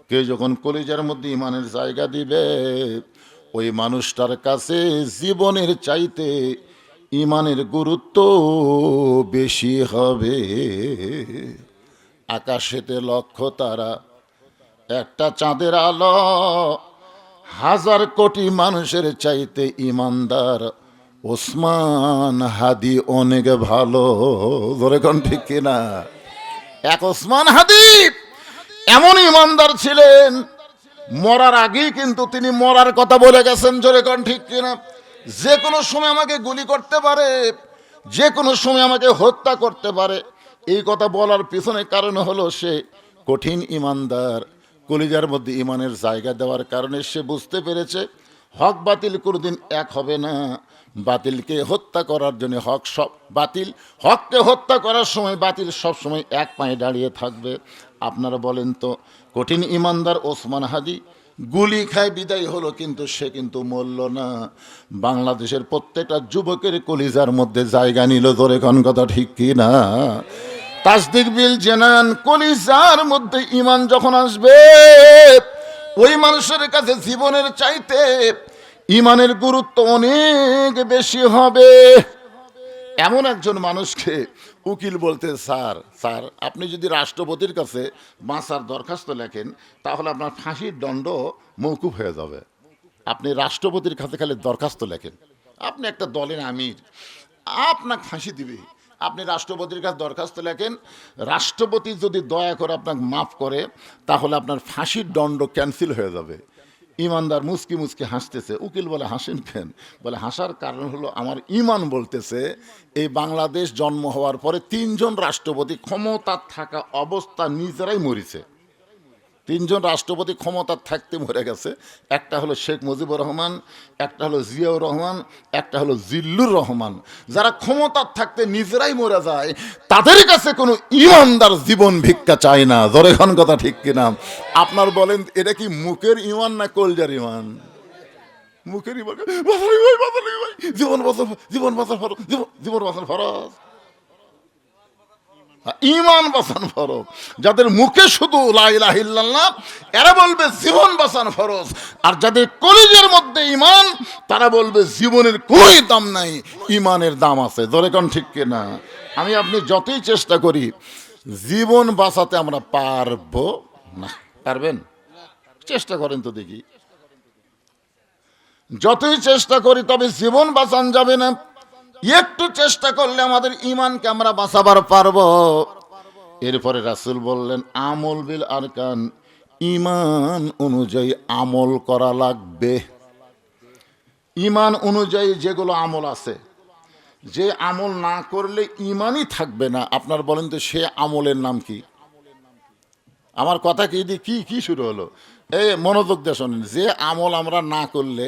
কে যখন কলিজার মধ্যে ইমানের জায়গা দিবে, ওই মানুষটার কাছে জীবনের চাইতে ইমানের গুরুত্ব বেশি হবে। আকাশেতে লক্ষ তারা, একটা চাঁদের আলো, 1000 কোটি মানুষের চাইতে ইমানদার ওসমান হাদি অনেক ভালো। ধরে কোন ঠিক কিনা? এক ওসমান হাদি এমন ইমানদার ছিলেন, মরার আগেই কিন্তু তিনি মরার কথা বলে গেছেন। জোরে কোন ঠিক কিনা? যে কোনো সময় আমাকে গুলি করতে পারে, যে কোনো সময় আমাকে হত্যা করতে পারে। এই কথা বলার পিছনে কারণ হলো সে কঠিন ইমানদার। কলিজার মধ্যে ইমানের জায়গা দেওয়ার কারণে সে বুঝতে পেরেছে হক বাতিল কোনোদিন এক হবে না। বাতিলকে হত্যা করার জন্য হক সব বাতিল, হককে হত্যা করার সময় বাতিল সব সময় এক পায়ে দাঁড়িয়ে থাকবে। আপনারা বলেন তো, কঠিন ইমানদার ওসমান হাদি গুলি খায় বিদায় হলো, কিন্তু সে কিন্তু মরল না। বাংলাদেশের প্রত্যেকটা যুবকের কলিজার মধ্যে জায়গা নিল। ধরে কোন কথা ঠিক কি না? তাসদিক বিল জানান কলিজার মধ্যে ইমান যখন আসবে, ওই মানুষের কাছে জীবনের চাইতে ইমানের গুরুত্ব অনেক বেশি হবে। এমন একজন মানুষকে উকিল বলতে, স্যার স্যার আপনি যদি রাষ্ট্রপতির কাছে বাঁচার দরখাস্ত লেখেন তাহলে আপনার ফাঁসির দণ্ড মওকুফ হয়ে যাবে। আপনি রাষ্ট্রপতির কাছে খালি দরখাস্ত লেখেন, আপনি একটা দলের আমির, আপনাকে ফাঁসি দিবে। আপনি রাষ্ট্রপতির কাছে দরখাস্ত লেখেন, রাষ্ট্রপতি যদি দয়া করে আপনাকে মাফ করে তাহলে আপনার ফাঁসির দণ্ড ক্যান্সেল হয়ে যাবে। ইমানদার মুচকি মুচকি হাসতেছে। উকিল বলে, হাসেন কেন? বলে, হাসার কারণ হলো আমার ইমান বলতেছে এই বাংলাদেশ জন্ম হওয়ার পরে 3 জন রাষ্ট্রপতি ক্ষমতার থাকা অবস্থা নিজেরাই মরেছে। 3 জন রাষ্ট্রপতি ক্ষমতার থাকতে মরে গেছে। একটা হলো শেখ মুজিবুর রহমান, একটা হলো জিয়াউর রহমান, একটা হলো জিল্লুর রহমান। যারা ক্ষমতার থাকতে নিজেরাই মরে যায় তাদের কাছে কোনো ইমানদার জীবন ভিক্ষা চায় না। জোরে খান কথা ঠিক কিনা? আপনার বলেন এটা কি মুখের ইমান না কলজার ইমান? মুখের ইমান। জীবন বাঁচার, জীবন বাঁচার ফরজ, জীবন বাঁচার ফরজ, ইমান বাঁচান ফরজ। যাদের মুখে শুধু লা ইলাহা ইল্লাল্লাহ, এরা বলবে জীবন বাঁচান ফরজ। আর যাদের কলিজার মধ্যে ইমান, তারা বলবে জীবনের কোনোই দাম নাই, ইমানের দাম আছে। ধরে কোন ঠিক কিনা? আমি আপনি যতই চেষ্টা করি জীবন বাঁচাতে আমরা পারবো না। পারবেন? চেষ্টা করেন তো দেখি। যতই চেষ্টা করি তবে জীবন বাঁচান যাবে না। একটু চেষ্টা করলে আমাদের ইমানকে আমরা বাঁচাবার পারবো। এরপরে রাসূল বললেন, আমল বিল আরকান, ইমান অনুযায়ী আমল করা লাগবে। ইমান অনুযায়ী যেগুলো আমল আছে, যে আমল না করলে ইমানই থাকবে না, আপনার বলেন তো সে আমলের নাম কি? আমার কথা কি কি কি শুরু হলো? এই মনোযোগ দিয়ে শোনেন, যে আমল আমরা না করলে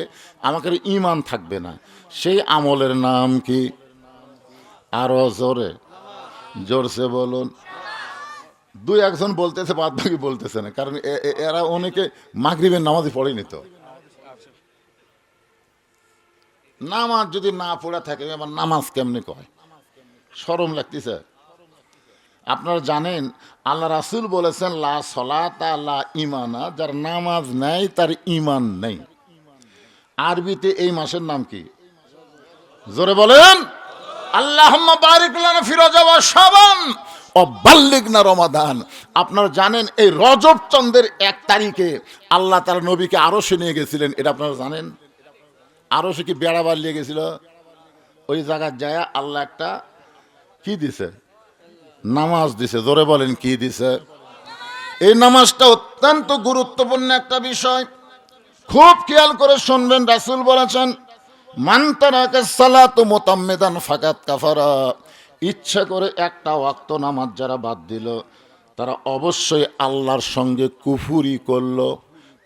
আমাদের ইমান থাকবে না, সেই আমলের নাম কি? আরো জোরে, জোরসে বলুন। 2-1 বলতেছে, বাদ বাকি বলতেছে না, কারণ এরা অনেকে মাগরিবের নামাজই পড়েনি। তো নামাজ যদি না পড়া থাকে আবার নামাজ কেমনে কয়? শরম লাগতেছে। আপনারা জানেন আল্লাহ রাসূল বলেছেন, লা সলাতা লা ইমানা, যার নামাজ নাই তার ইমান নেই। আরবিতে এই মাসের নাম কি? জোরে বলেন। আল্লাহুম্মা বারিক লানা ফি রজব ওয়া শাবান ও বাল্লিগনা রমাদান। আপনারা জানেন এই রজব চন্দ্রের 1 তারিখে আল্লাহ তার নবীকে আরশে নিয়ে গেছিলেন। এটা আপনারা জানেন? আরশে কি বেড়াবার নিয়ে গেছিল? ওই জায়গায় যায় আল্লাহ একটা কি দিছে? নামাজ দিছে। জোরে বলেন, কি দিছে? এই নামাজটা অত্যন্ত গুরুত্বপূর্ণ একটা বিষয়, খুব খেয়াল করে শুনবেন। রাসূল বলেছেন, মান তারাকা সালাতু মুতাম্মিদান ফাকাত কাফারা, ইচ্ছা করে একটা ওয়াক্ত নামাজ যারা বাদ দিল তারা অবশ্যই আল্লাহর সঙ্গে কুফুরি করলো।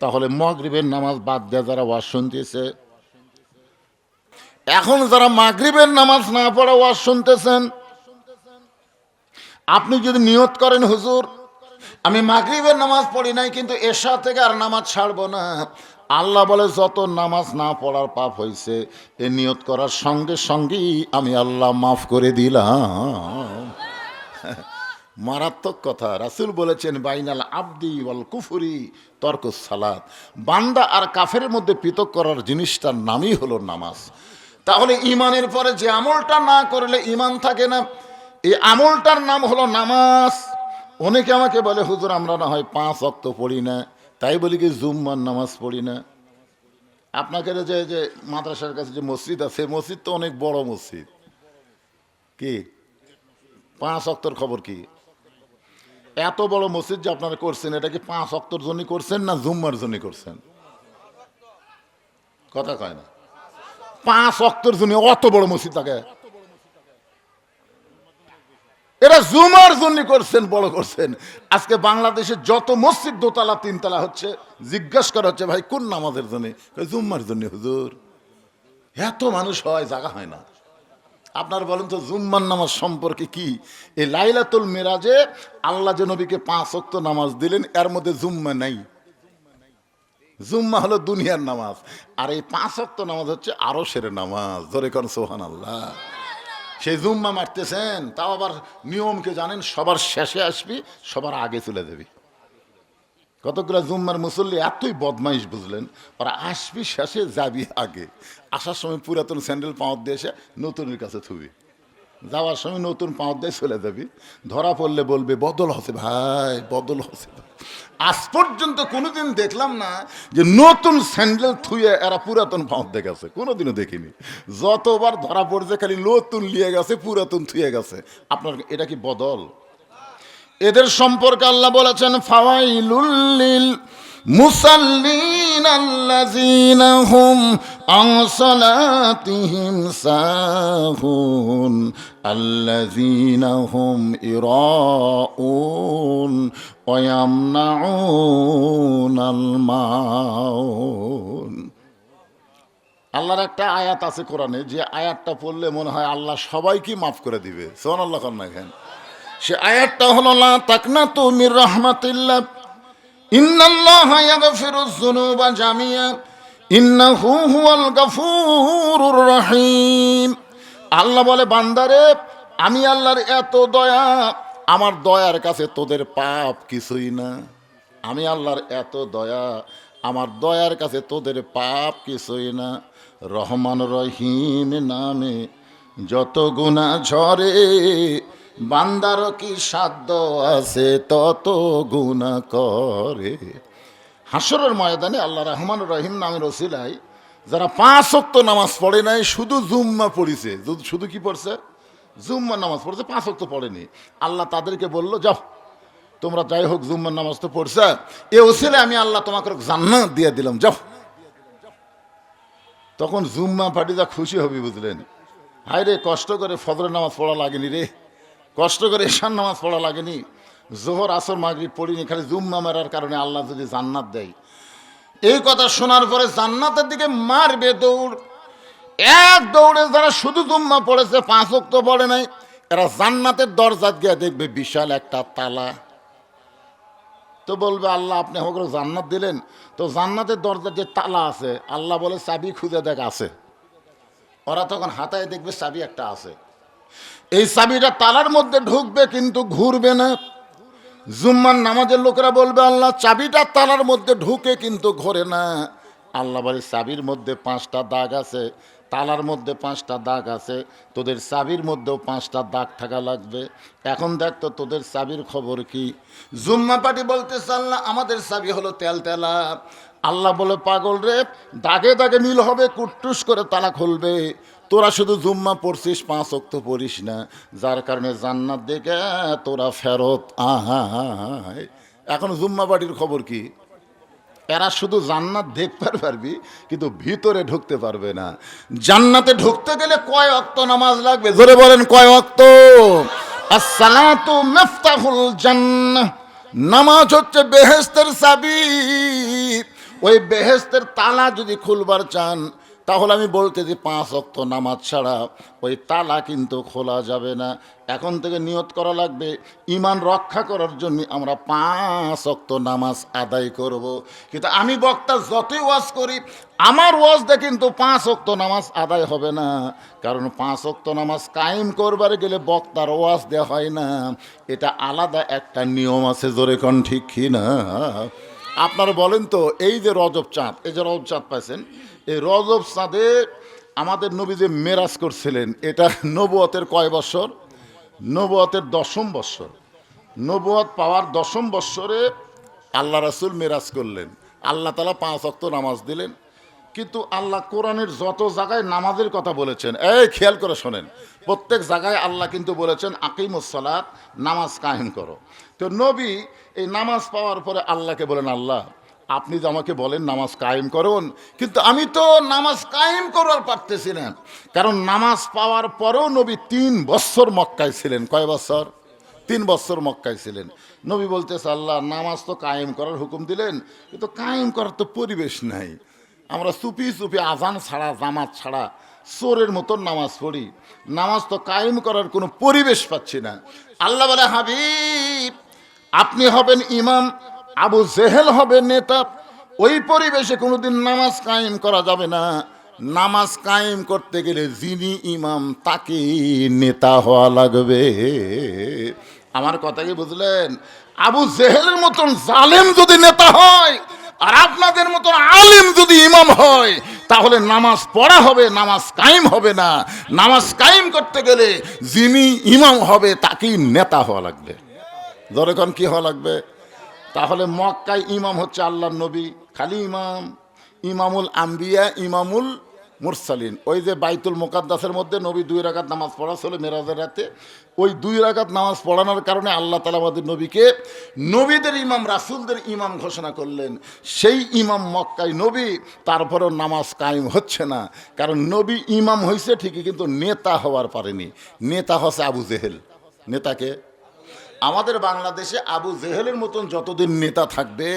তাহলে মাগরিবের নামাজ বাদ দিয়ে যারা ওয়াজ শুনতেছে, এখন যারা মাগরিবের নামাজ না পড়ে ওয়াজ শুনতেছেন, আপনি যদি নিয়ত করেন হুজুর আমি মাগরিবের নামাজ পড়ি নাই কিন্তু এশা থেকে আর নামাজ ছাড়বো না, আল্লাহ বলে যত নামাজ না পড়ার পাপ হয়েছে এ নিয়ত করার সঙ্গে সঙ্গেই আমি আল্লাহ মাফ করে দিলাম। মারাত্মক কথা। রাসূল বলেছেন বাইনাল আবদি ওয়াল কুফরি তরকুস সালাত, বান্দা আর কাফের মধ্যে পৃথক করার জিনিসটার নামই হলো নামাজ। তাহলে ইমানের পরে যে আমলটা না করলে ইমান থাকে না, এই আমলটার নাম হলো নামাজ। অনেকে আমাকে বলে হুজুর আমরা না হয় 5 ওয়াক্ত পড়ি না, তাই বলি কি জুম্মার নামাজ পড়ি না। আপনাকে যে যে মাদ্রাসার কাছে যে মসজিদ আছে, মসজিদ তো অনেক বড় মসজিদ, কি 5 ওয়াক্তর খবর কি? এত বড় মসজিদ যে আপনারা করছেন, এটা কি 5 ওয়াক্তর জন্য করছেন না জুম্মার জন্য করছেন? কথা কয় না। 5 ওয়াক্তর জন্য অত বড় মসজিদ থাকে, এটা জুমার জন্য করছেন, বড় করছেন। আজকে বাংলাদেশে যত মসজিদ দোতলা তিনতলা হচ্ছে, জিজ্ঞাসা করা হচ্ছে ভাই কোন নামাজের জন্য? জুম্মার জন্য হুজুর। এত মানুষ হয়, জায়গা হয় না। আপনার বলেন তো জুম্মার নামাজ সম্পর্কে কি? এই লাইলাতুল মিরাজে আল্লাহ যে নবীকে 5 ওয়াক্ত নামাজ দিলেন, এর মধ্যে জুম্মা নাই। জুম্মা হলো দুনিয়ার নামাজ, আর এই 5 ওয়াক্ত নামাজ হচ্ছে আরশের নামাজ। ধরে কোন সুবহানাল্লাহ। সেই জুম্মা মারতেছেন, তাও আবার নিয়মকে জানেন, সবার শেষে আসবি, সবার আগে চলে যাবি। কতগুলো জুম্মার মুসল্লি এতই বদমাইশ বুঝলেন, ওরা আসবি শেষে, যাবি আগে। আসার সময় পুরাতন স্যান্ডেল পাঁত দিয়ে এসে নতুনের কাছে থুবি, যাওয়ার সময় নতুন পাঁত দিয়ে চলে যাবি। ধরা পড়লে বলবে বদল হচ্ছে ভাই, বদল হচ্ছে। আজ পর্যন্ত কোনোদিন দেখলাম না যে নতুন স্যান্ডেল থুয়ে এরা পুরাতন পাঁত দিয়ে গেছে, কোনোদিনও দেখিনি। যতবার ধরা পড়ছে খালি নতুন লিয়ে গেছে, পুরাতন থুয়ে গেছে। আপনার এটা কি বদল? এদের সম্পর্কে আল্লাহ বলেছেন ফাওয়াইলুল লিল মুসাল্লিন আল্লাযীনা হুম আন সালাতিহিম সাহুন আল্লাযীনা হুম ইরাউন ওয়া ইয়ামনাউনাল মাউন। আল্লাহর একটা আয়াত আছে কোরআনে, যে আয়াতটা পড়লে মনে হয় আল্লাহ সবাইকে মাফ করে দিবে। সুবহানাল্লাহ কন্যা খান। সে আয়াতটা হলো লা তাকনাতু মির রাহমাতিল্লাহ ইন্নাল্লাহা ইয়াগফিরুয যুনুবা জামিআ ইন্নাহু হুয়াল গফুরুর রহিম। আল্লাহ বলে বান্দারে আমি আল্লাহর এত দয়া, আমার দয়ার কাছে তোদের পাপ কিছুই না। আমি আল্লাহর এত দয়া, আমার দয়ার কাছে তোদের পাপ কিছুই না। রহমান রহিম নামে যত গুনাহ ঝরে, বান্দার কি সাধ্য আছে তত গুনাহ করে। হাসরের ময়দানে আল্লাহ রহমান রহিম নামের ওসিলায় যারা 5 ওয়াক্ত নামাজ পড়ে নাই, শুধু জুম্মা পড়িছে, শুধু কি পড়ছে? জুম্মার নামাজ পড়ছে, 5 ওয়াক্ত পড়েনি। আল্লাহ তাদেরকে বলল যাও তোমরা যাই হোক জুম্মার নামাজ তো পড়ছে, এ ওসিলায় আমি আল্লাহ তোমাকে জান্নাত দিয়ে দিলাম, যাও। তখন জুম্মা পার্টি যা খুশি হবি বুঝলেন। হায় রে, কষ্ট করে ফজরের নামাজ পড়া লাগেনি রে, কষ্ট করে এশার নামাজ পড়া লাগেনি, জোহর আসর মাগরিব পড়িনি, খালি জুম্মা মারার কারণে আল্লাহ যদি জান্নাত দেয়। এই কথা শোনার পরে জান্নাতের দিকে মারবে দৌড়। এক দৌড়ে যারা শুধু জুম্মা পড়েছে, 5 ওয়াক্ত পড়ে নাই, এরা জান্নাতের দরজা গিয়ে দেখবে বিশাল একটা তালা। তো বলবে আল্লাহ আপনি আমাকে জান্নাত দিলেন, তো জান্নাতের দরজার যে তালা আছে, আল্লাহ বলে চাবি খুঁজে দেখ আছে। ওরা তখন হাতায় দেখবে চাবি একটা আছে। এই চাবিটা তালার মধ্যে ঢুকবে কিন্তু ঘুরবে না। জুম্মার নামাজের লোকেরা বলবে আল্লাহ চাবিটা তালার মধ্যে ঢুকে কিন্তু ঘোরে না। আল্লাহ বলে চাবির মধ্যে 5টা দাগ আছে, তালার মধ্যে 5টা দাগ আছে, তোদের চাবির মধ্যেও 5টা দাগ থাকা লাগবে। এখন দেখ তো তোদের চাবির খবর কি? জুম্মা পার্টি বলতেছে আল্লাহ আমাদের চাবি হলো তেলতেলা। আল্লাহ বলে পাগল রে, দাগে দাগে মিল হবে, কুট্টুস করে তালা খুলবে। তোরা শুধু জুম্মা পড়ছিস, 5 ওয়াক্ত পড়িস না, যার কারণে জান্নাত দেখে তোরা ফেরত আয়। এখন জুম্মা পার্টির খবর কি? এরা শুধু জান্নাত দেখতে পারবি কিন্তু ভিতরে ঢুকতে পারবে না। জান্নাতে ঢুকতে গেলে কয় ওয়াক্ত নামাজ লাগবে? জোরে বলেন কয় ওয়াক্ত? আসসালাতু মিফতাহুল জান্নাহ। নামাজ হচ্ছে বেহেশতের চাবি। ওই বেহেশতের তালা যদি খুলবার চান, তাহলে আমি বলতে যে 5 ওয়াক্ত নামাজ ছাড়া ওই তালা কিন্তু খোলা যাবে না। এখন থেকে নিয়ত করা লাগবে, ঈমান রক্ষা করার জন্য আমরা 5 ওয়াক্ত নামাজ আদায় করব। কিন্তু আমি বক্তা যতই ওয়াজ করি, আমার ওয়াজটা কিন্তু 5 ওয়াক্ত নামাজ আদায় হবে না। কারণ 5 ওয়াক্ত নামাজ কায়েম করবার গেলে বক্তার ওয়াজ দেওয়া হয় না, এটা আলাদা একটা নিয়ম আছে। জোরে কোন ঠিক কি না? আপনারা বলেন তো, এই যে রজব চাঁদ, এই যে রজব চাঁদ পাইছেন, এই রজব চাঁদে আমাদের নবী যে মেরাজ করছিলেন, এটা নবুয়তের কয় বছর? নবুয়তের 10ম বৎসর। নবুয়ত পাওয়ার 10ম বৎসরে আল্লাহ রাসূল মেরাজ করলেন। আল্লাহ তাআলা 5 ওয়াক্ত নামাজ দিলেন। কিন্তু আল্লাহ কোরআনের যত জায়গায় নামাজের কথা বলেছেন, এই খেয়াল করে শোনেন, প্রত্যেক জায়গায় আল্লাহ কিন্তু বলেছেন আকিমুস সালাত, নামাজ কায়েম করো। তো নবী এই নামাজ পাওয়ার পরে আল্লাহকে বলেন, আল্লাহ আপনি যে আমাকে বলেন নামাজ কায়েম করুন, কিন্তু আমি তো নামাজ কায়েম করার পারতেছি না। কারণ নামাজ পাওয়ার পরেও নবী 3 বছর মক্কায় ছিলেন। কয় বছর? 3 বছর মক্কায় ছিলেন। নবী বলতেছে, আল্লাহ নামাজ তো কায়েম করার হুকুম দিলেন, কিন্তু কায়েম করার তো পরিবেশ নাই। আমরা চুপি চুপি আজান ছাড়া, জামাত ছাড়া চোরের মতন নামাজ পড়ি, নামাজ তো কায়েম করার কোনো পরিবেশ পাচ্ছি না। আল্লাহ বলে, হাবিব আপনি হবেন ইমাম, আবু জেহেল হবে নেতা। ওই পরিবেশে কোনোদিন নামাজ কায়েম করা যাবে না। নামাজ কায়েম করতে গেলে যিনি ইমাম তাকে নেতা হওয়া লাগবে। আমার কথা কি বুঝলেন? আবু জেহেলের মতন জালেম যদি নেতা হয়, আর আপনাদের মতন আলিম যদি ইমাম হয়, তাহলে নামাজ পড়া হবে, নামাজ কায়েম হবে না। নামাজ কায়েম করতে গেলে যিনি ইমাম হবে তাকেই নেতা হওয়া লাগবে। যখন কি হওয়া লাগবে? তাহলে মক্কায় ইমাম হচ্ছে আল্লাহর নবী, খালি ইমাম, ইমামুল আম্বিয়া, ইমামুল মুরসালিন। ওই যে বাইতুল মুকাদ্দাসের মধ্যে নবী 2 রাকাত নামাজ পড়াছিল মেরাজের রাতে, ওই 2 রাকাত নামাজ পড়ানোর কারণে আল্লাহ তাআলা আমাদের নবীকে নবীদের ইমাম, রাসূলদের ইমাম ঘোষণা করলেন। সেই ইমাম মক্কায় নবী, তারপরেও নামাজ কায়েম হচ্ছে না। কারণ নবী ইমাম হয়েছে ঠিকই, কিন্তু নেতা হওয়ার পারেনি। নেতা হচ্ছে আবু জেহেল। নেতাকে আমাদের বাংলাদেশে আবু জেহেলের মতন যতদিন নেতা থাকবে,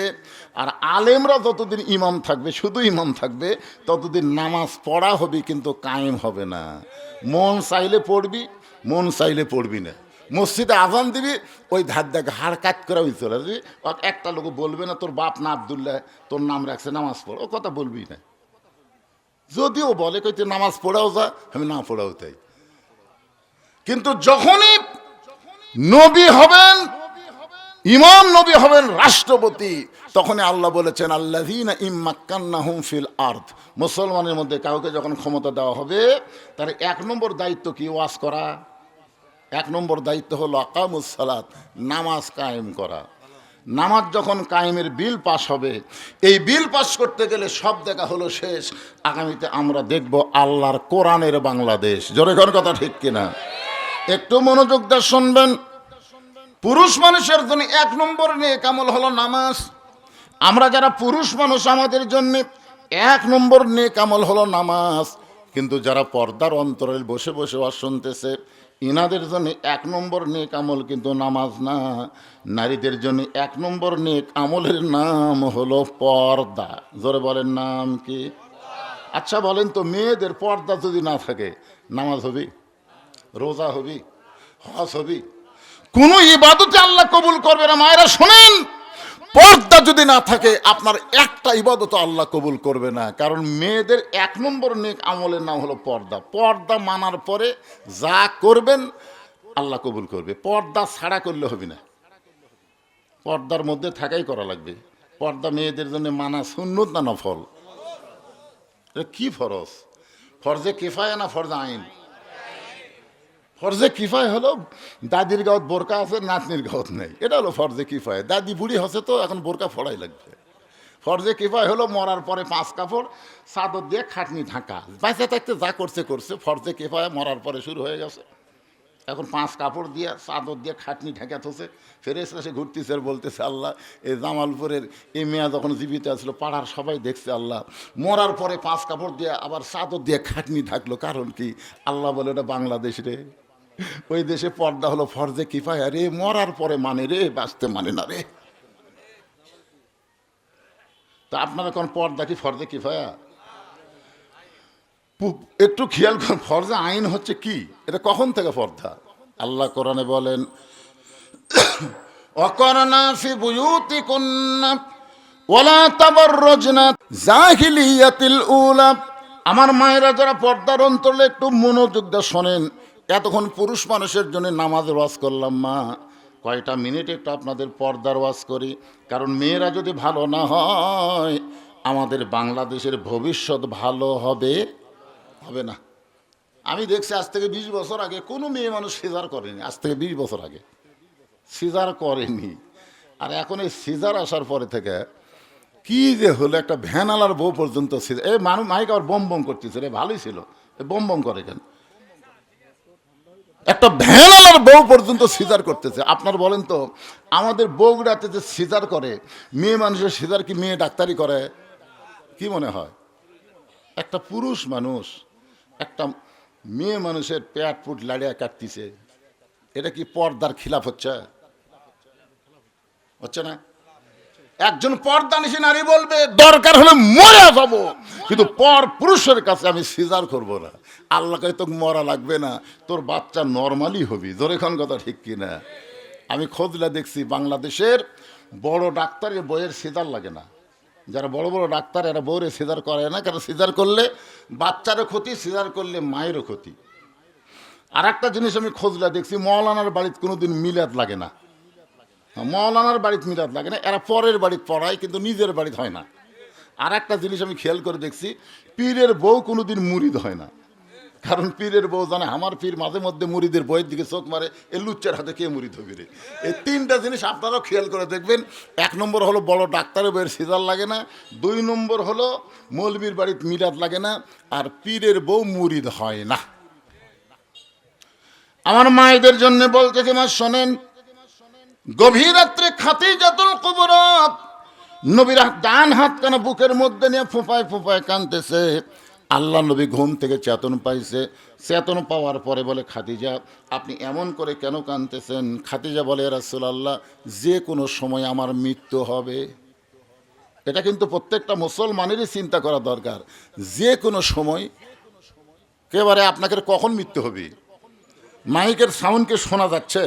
আর আলেমরা যতদিন ইমাম থাকবে, শুধু ইমাম থাকবে, ততদিন নামাজ পড়া হবে কিন্তু কায়েম হবে না। মন চাইলে পড়বি, মন চাইলে পড়বি না। মসজিদে আজান দিবি, ওই ধার দেখ হাড় কাট করে ওই চলে যাবি। একটা লোক বলবে না তোর বাপ না আব্দুল্লাহ, তোর নাম রাখছে, নামাজ পড়, ও কথা বলবি না। যদিও বলে কইতে নামাজ পড়াও যা, আমি না পড়াও তাই। কিন্তু যখনই নবী হবেন ইমাম, নবী হবেন রাষ্ট্রপতি, তখনই আল্লাহ বলেছেন আল্লাযীনা ইম্মাক্কান্নাহুম ফিল আরদ। মুসলমানের মধ্যে কাউকে যখন ক্ষমতা দেওয়া হবে, তার 1 নম্বর দায়িত্ব কি? ওয়াজ করা। 1 নম্বর দায়িত্ব হলো আকামুস সালাত, নামাজ কায়েম করা। নামাজ যখন কায়েমের বিল পাস হবে, এই বিল পাস করতে গেলে সব দেখা হলো শেষ। আগামীতে আমরা দেখব আল্লাহর কোরআনের বাংলাদেশ। জোরে কোন কথা ঠিক কিনা? একটু মনোযোগ দিয়ে শুনবেন। পুরুষ মানুষের জন্য 1 নম্বর নেক আমল হলো নামাজ। আমরা যারা পুরুষ মানুষ, আমাদের জন্য 1 নম্বর নেক আমল হলো নামাজ। কিন্তু যারা পর্দার অন্তরে বসে বসে ওয়াজ শুনতেছে, ইনাদের জন্য 1 নম্বর নেক আমল কিন্তু নামাজ না। নারীদের জন্য 1 নম্বর নেক আমলের নাম হলো পর্দা। জোরে বলেন, নাম কি? আচ্ছা বলেন তো, মেয়েদের পর্দা যদি না থাকে, নামাজ হবে, রোজা হবি, হজ হবি, কোন ইবাদতে আল্লাহ কবুল করবে না। মায়েরা শোনেন, পর্দা যদি না থাকে, আপনার একটা ইবাদত আল্লাহ কবুল করবে না। কারণ মেয়েদের 1 নম্বর নেক আমলের নাম হলো পর্দা। পর্দা মানার পরে যা করবেন আল্লাহ কবুল করবে। পর্দা ছাড়া করলে হবে না, পর্দার মধ্যে থাকাই করা লাগবে। পর্দা মেয়েদের জন্য মানা সুন্নত না নফল? এটা কি ফরজ? ফরজে কিফায়া না ফরজে আইন? ফরজে কিফায় হলো দাদির গাঁত বোরকা আছে, নাতনির গাঁত নেই, এটা হলো ফরজে কিফায়। দাদি বুড়ি হচ্ছে তো এখন বোরকা ফড়াই লাগবে। ফরজে কিফায় হলো মরার পরে 5 কাপড় চাদর দিয়ে খাটনি ঢাকা, বাঁচা থাকতে যা করছে করছে। ফরজে কিফায় মরার পরে শুরু হয়ে গেছে। এখন 5 কাপড় দিয়ে চাদর দিয়ে খাটনি ঢাকা থছে। ফেরেশতা সে ঘুরতেছে আর বলতেছে, আল্লাহ এই জামালপুরের এই মেয়া যখন জীবিত আসলো, পাড়ার সবাই দেখছে, আল্লাহ মরার পরে 5 কাপড় দিয়ে আবার চাদর দিয়ে খাটনি ঢাকলো, কারণ কি? আল্লাহ বলে, এটা বাংলাদেশ রে, ওই দেশে পর্দা হলো ফরজে কিফায়া রে, মরার পরে মানে রে, বাঁচতে মানে না রে। তা আপনারা কোন পর্দা কি ফরজে কিফায়া? একটু খেয়াল করুন, ফরজে আইন হচ্ছে কি, এটা কখন থেকে পর্দা? আল্লাহ কোরআনে বলেন, অকরনা ফি বুয়ুতিকুন্না ওয়ালা তাবাররাজনা জাহিলিয়াতিল উলা। আমার মায়েরা যারা পর্দার অন্তরে একটু মনোযোগ দিয়ে শোনেন। এতক্ষণ পুরুষ মানুষের জন্য নামাজের ওয়াজ করলাম মা, কয়টা মিনিট একটু আপনাদের পর্দার ওয়াজ করি। কারণ মেয়েরা যদি ভালো না হয় আমাদের বাংলাদেশের ভবিষ্যৎ ভালো হবে হবে না। আমি দেখছি আজ থেকে 20 বছর আগে কোনো মেয়ে মানুষ সিজার করেনি, আজ থেকে 20 বছর আগে সিজার করেনি। আর এখন এই সিজার আসার পরে থেকে কি যে হলো, একটা ভ্যানালার বউ পর্যন্ত সিজার। এই মানুষ মাইক আবার বম বম করতেছে, রে ভালোই ছিল, বম বম করে কেন? একটা ভ্যানালার বউ পর্যন্ত সিজার করতেছে। আপনার বলেন তো, আমাদের বউগুড়াতে যে সিজার করে, মেয়ে মানুষের সিজার কি মেয়ে ডাক্তারি করে? কি মনে হয়? একটা পুরুষ মানুষ একটা মেয়ে মানুষের পেট ফুট লাড়িয়া কাটতিছে, এটা কি পর্দার খিলাফ হচ্ছে? হচ্ছে না? একজন পর্দানিশী নারী বলবে দরকার হলে মরে যাবো, কিন্তু পর পুরুষের কাছে আমি সিজার করব না। আল্লাহকে তো মরা লাগবে না, তোর বাচ্চা নর্মালি হবি। জোরে খান কথা ঠিক কিনা? আমি খোঁজলা দেখছি বাংলাদেশের বড় ডাক্তারের বইয়ের সিজার লাগে না। যারা বড় বড় ডাক্তার এরা বউরে সিজার করে না, কারণ সিজার করলে বাচ্চারও ক্ষতি, সিজার করলে মায়েরও ক্ষতি। আর একটা জিনিস আমি খোঁজলা দেখছি, মৌলানার বাড়িতে কোনোদিন মিলাদ লাগে না। মৌলানার বাড়িতে মিলাদ লাগে না, এরা পরের বাড়িতে পড়ায় কিন্তু নিজের বাড়িতে হয় না। আর একটা জিনিস আমি খেয়াল করে দেখছি, পীরের বউ কোনোদিন মুরিদ হয় না। কারণ পীরের বউ জানে আমার পীর মাঝে মধ্যে মুরিদের বইয়ের দিকে চোখ মারে, এ লুচ্চার হাতে কে মুরিদ হবে রে। এই তিনটা জিনিস আপনারাও খেয়াল করে দেখবেন। 1 নম্বর হলো বড় ডাক্তারের বইয়ের সিজার লাগে না, 2 নম্বর হলো মৌলবীর বাড়িতে মিলাদ লাগে না, আর পীরের বউ মুরিদ হয় না। আমার মায়েদের জন্য বলতেছি, মা শোনেন, গভীর রাত্রে খাদিজাতুল কুবরা নবীর ডান হাত কানা বুকের মধ্যে নিয়ে ফোঁপায় ফোঁপায় কাঁদতেছে। আল্লাহ নবী ঘুম থেকে চেতন পাইছে। চেতন পাওয়ার পরে বলে, খাদিজা আপনি এমন করে কেন কাঁদতেছেন? খাদিজা বলে, রাসূলুল্লাহ যে কোনো সময় আমার মৃত্যু হবে। এটা কিন্তু প্রত্যেকটা মুসলমানেরই চিন্তা করা দরকার, যে কোনো সময়। একেবারে আপনাকে কখন মৃত্যু হবে? মাইকের সাউন্ডকে শোনা যাচ্ছে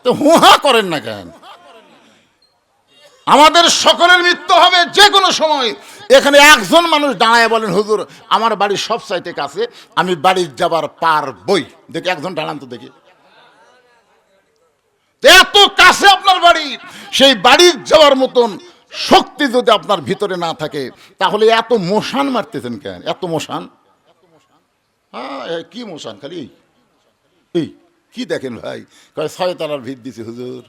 তো হুহা করেন না কেন? আমাদের সকলের মৃত্যু হবে যে কোনো সময়। এখানে একজন মানুষ দাঁড়ায় বলেন, হুজুর আমার বাড়ি সব চাইতে কাছে, আমি বাড়ি যাবার পারবই। দেখি একজন দাঁড়ান তো দেখি, এত কাছে আপনার বাড়ি, সেই বাড়ি যাওয়ার মতন শক্তি যদি আপনার ভিতরে না থাকে, তাহলে এত মশান মারতেছেন কেন? এত মশান, হ্যাঁ কি মশান? খালি এই কি দেখেন ভাই? কয় 6 তলার ভিত দিছি হুজুর,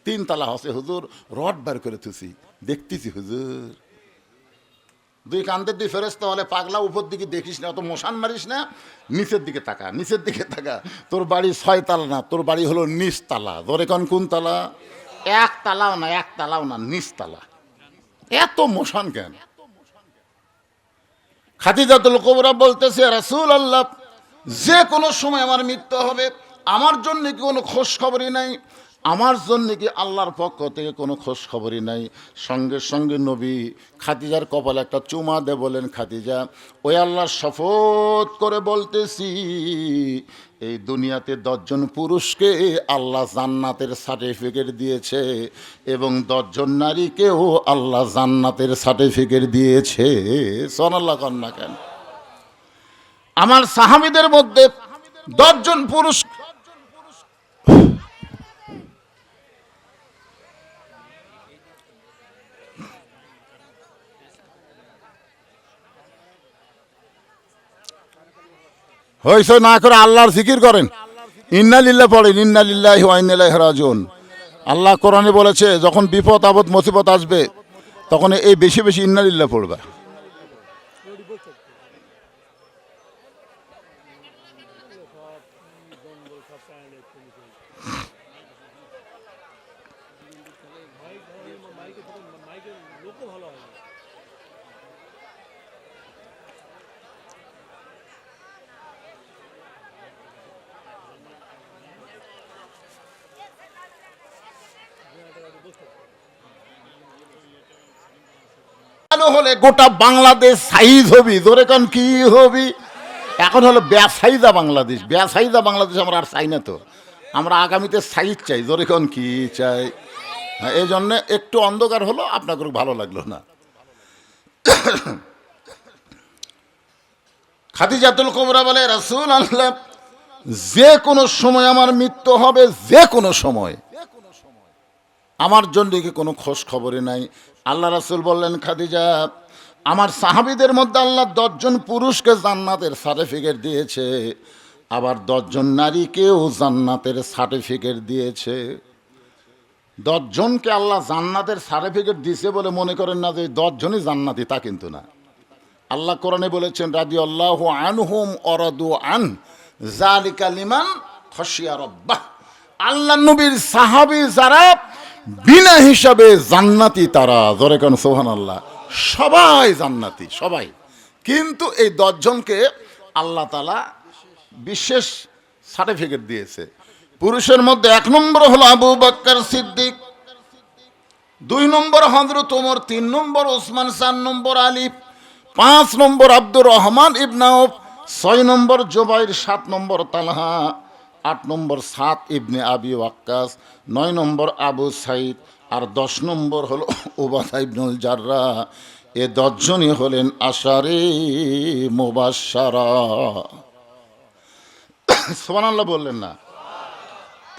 3 তলা হসে হুজুর, রড বার করে থুছি, দেখতেছি হুজুর। 2 কান্দের 2 ফেরেশতা হলে, পাগলা উপর দিকে দেখিস না, অত মশান মারিস না, নিচের দিকে তাকা, নিচের দিকে তাকা। তোর বাড়ি 6 তলা না, তোর বাড়ি হলো নিচ তালা। ধরে কোন তালা? 1 তালাও না, 1 তালাও না, নিচ তালা। এত মশান কেন? খাদিজাতুল কুবরা বলতেছে, রাসূলুল্লাহ যে কোনো সময় আমার মৃত্যু হবে, আমার জন্য কি কোনো খোঁজ খবরই নাই? আমার জন্য কি আল্লাহর পক্ষ থেকে কোনো খোঁজ খবরই নাই? সঙ্গে সঙ্গে নবী খাদিজার কপালে একটা চুমা দে বলেন, খাদিজা ওই আল্লাহর শপথ করে বলতেছি, এই দুনিয়াতে 10 জন পুরুষকে আল্লাহ জান্নাতের সার্টিফিকেট দিয়েছে এবং 10 জন নারীকেও আল্লাহ জান্নাতের সার্টিফিকেট দিয়েছে। সুবহানাল্লাহ কন্যা কেন? আমার সাহাবীদের মধ্যে 10 জন পুরুষ হইছে না করে আল্লাহর জিকির করেন, ইন্না লিল্লাহ পড়েন, ইন্না লিল্লাহি ওয়া ইন্না ইলাইহি রাজিউন। আল্লাহ কোরআনে বলেছে, যখন বিপদ আপদ মুসিবত আসবে তখন এই বেশি বেশি ইন্না লিল্লাহ পড়বা। হলে গোটা বাংলাদেশ সাইজ হবি, ধরে কারণ কি হবি, এখন হলো ব্যাসাইজা বাংলাদেশ। ব্যাসাইজা বাংলাদেশ আমরা আর চাই না তো, আমরা আগামীতে সাইজ চাই, ধরে কারণ কি চাই। হ্যাঁ, এই জন্যে একটু অন্ধকার হলো, আপনাকে ভালো লাগলো না। খাদিজাতুল কুবরা বলে, রাসূলুল্লাহ যে কোনো সময় আমার মৃত্যু হবে, যে কোনো সময়, আমার জন্য কি কোনো খোঁজ খবরই নাই। আল্লাহ রাসূল বললেন, খাদিজা আমার সাহাবীদের মধ্যে আল্লাহ 10 জন পুরুষকে জান্নাতের সার্টিফিকেট দিয়েছে, আবার 10 জন নারীকেও জান্নাতের সার্টিফিকেট দিয়েছে। 10 জনকে আল্লাহ জান্নাতের সার্টিফিকেট দিয়েছে বলে মনে করেন না যে 10 জনই জান্নাতি, তা কিন্তু না। আল্লাহ কোরআনে বলেছেন, রাদিয়াল্লাহু আনহুম ওয়ারাদু আন যালিকা লিমান খাশিয়া রাব্বাহ। আল্লাহ নবীর সাহাবী যারা বিনা হিসাবে জান্নাতি, তারা জোরে কোন সুবহানাল্লাহ, সবাই জান্নাতি সবাই। কিন্তু এই 10 জনকে আল্লাহ তাআলা বিশেষ সার্টিফিকেট দিয়েছে। পুরুষের মধ্যে 1 নম্বর হলো আবু বকর সিদ্দিক, 2 নম্বর হযরত ওমর, 3 নম্বর ওসমান, 4 নম্বর আলী, 5 নম্বর আব্দুর রহমান ইবনে আউফ, 6 নম্বর জুবাইর, 7 নম্বর তালহা, 8 নম্বর সাদ ইবনে আবি ওয়াক্কাস, 9 নম্বর আবু সাইদ, আর 10 নম্বর হলো উবাদা ইবনুল জাররাহ। এ 10 জনই হলেন আশারে মুবাশশারা। সুবহানাল্লাহ বললেন না?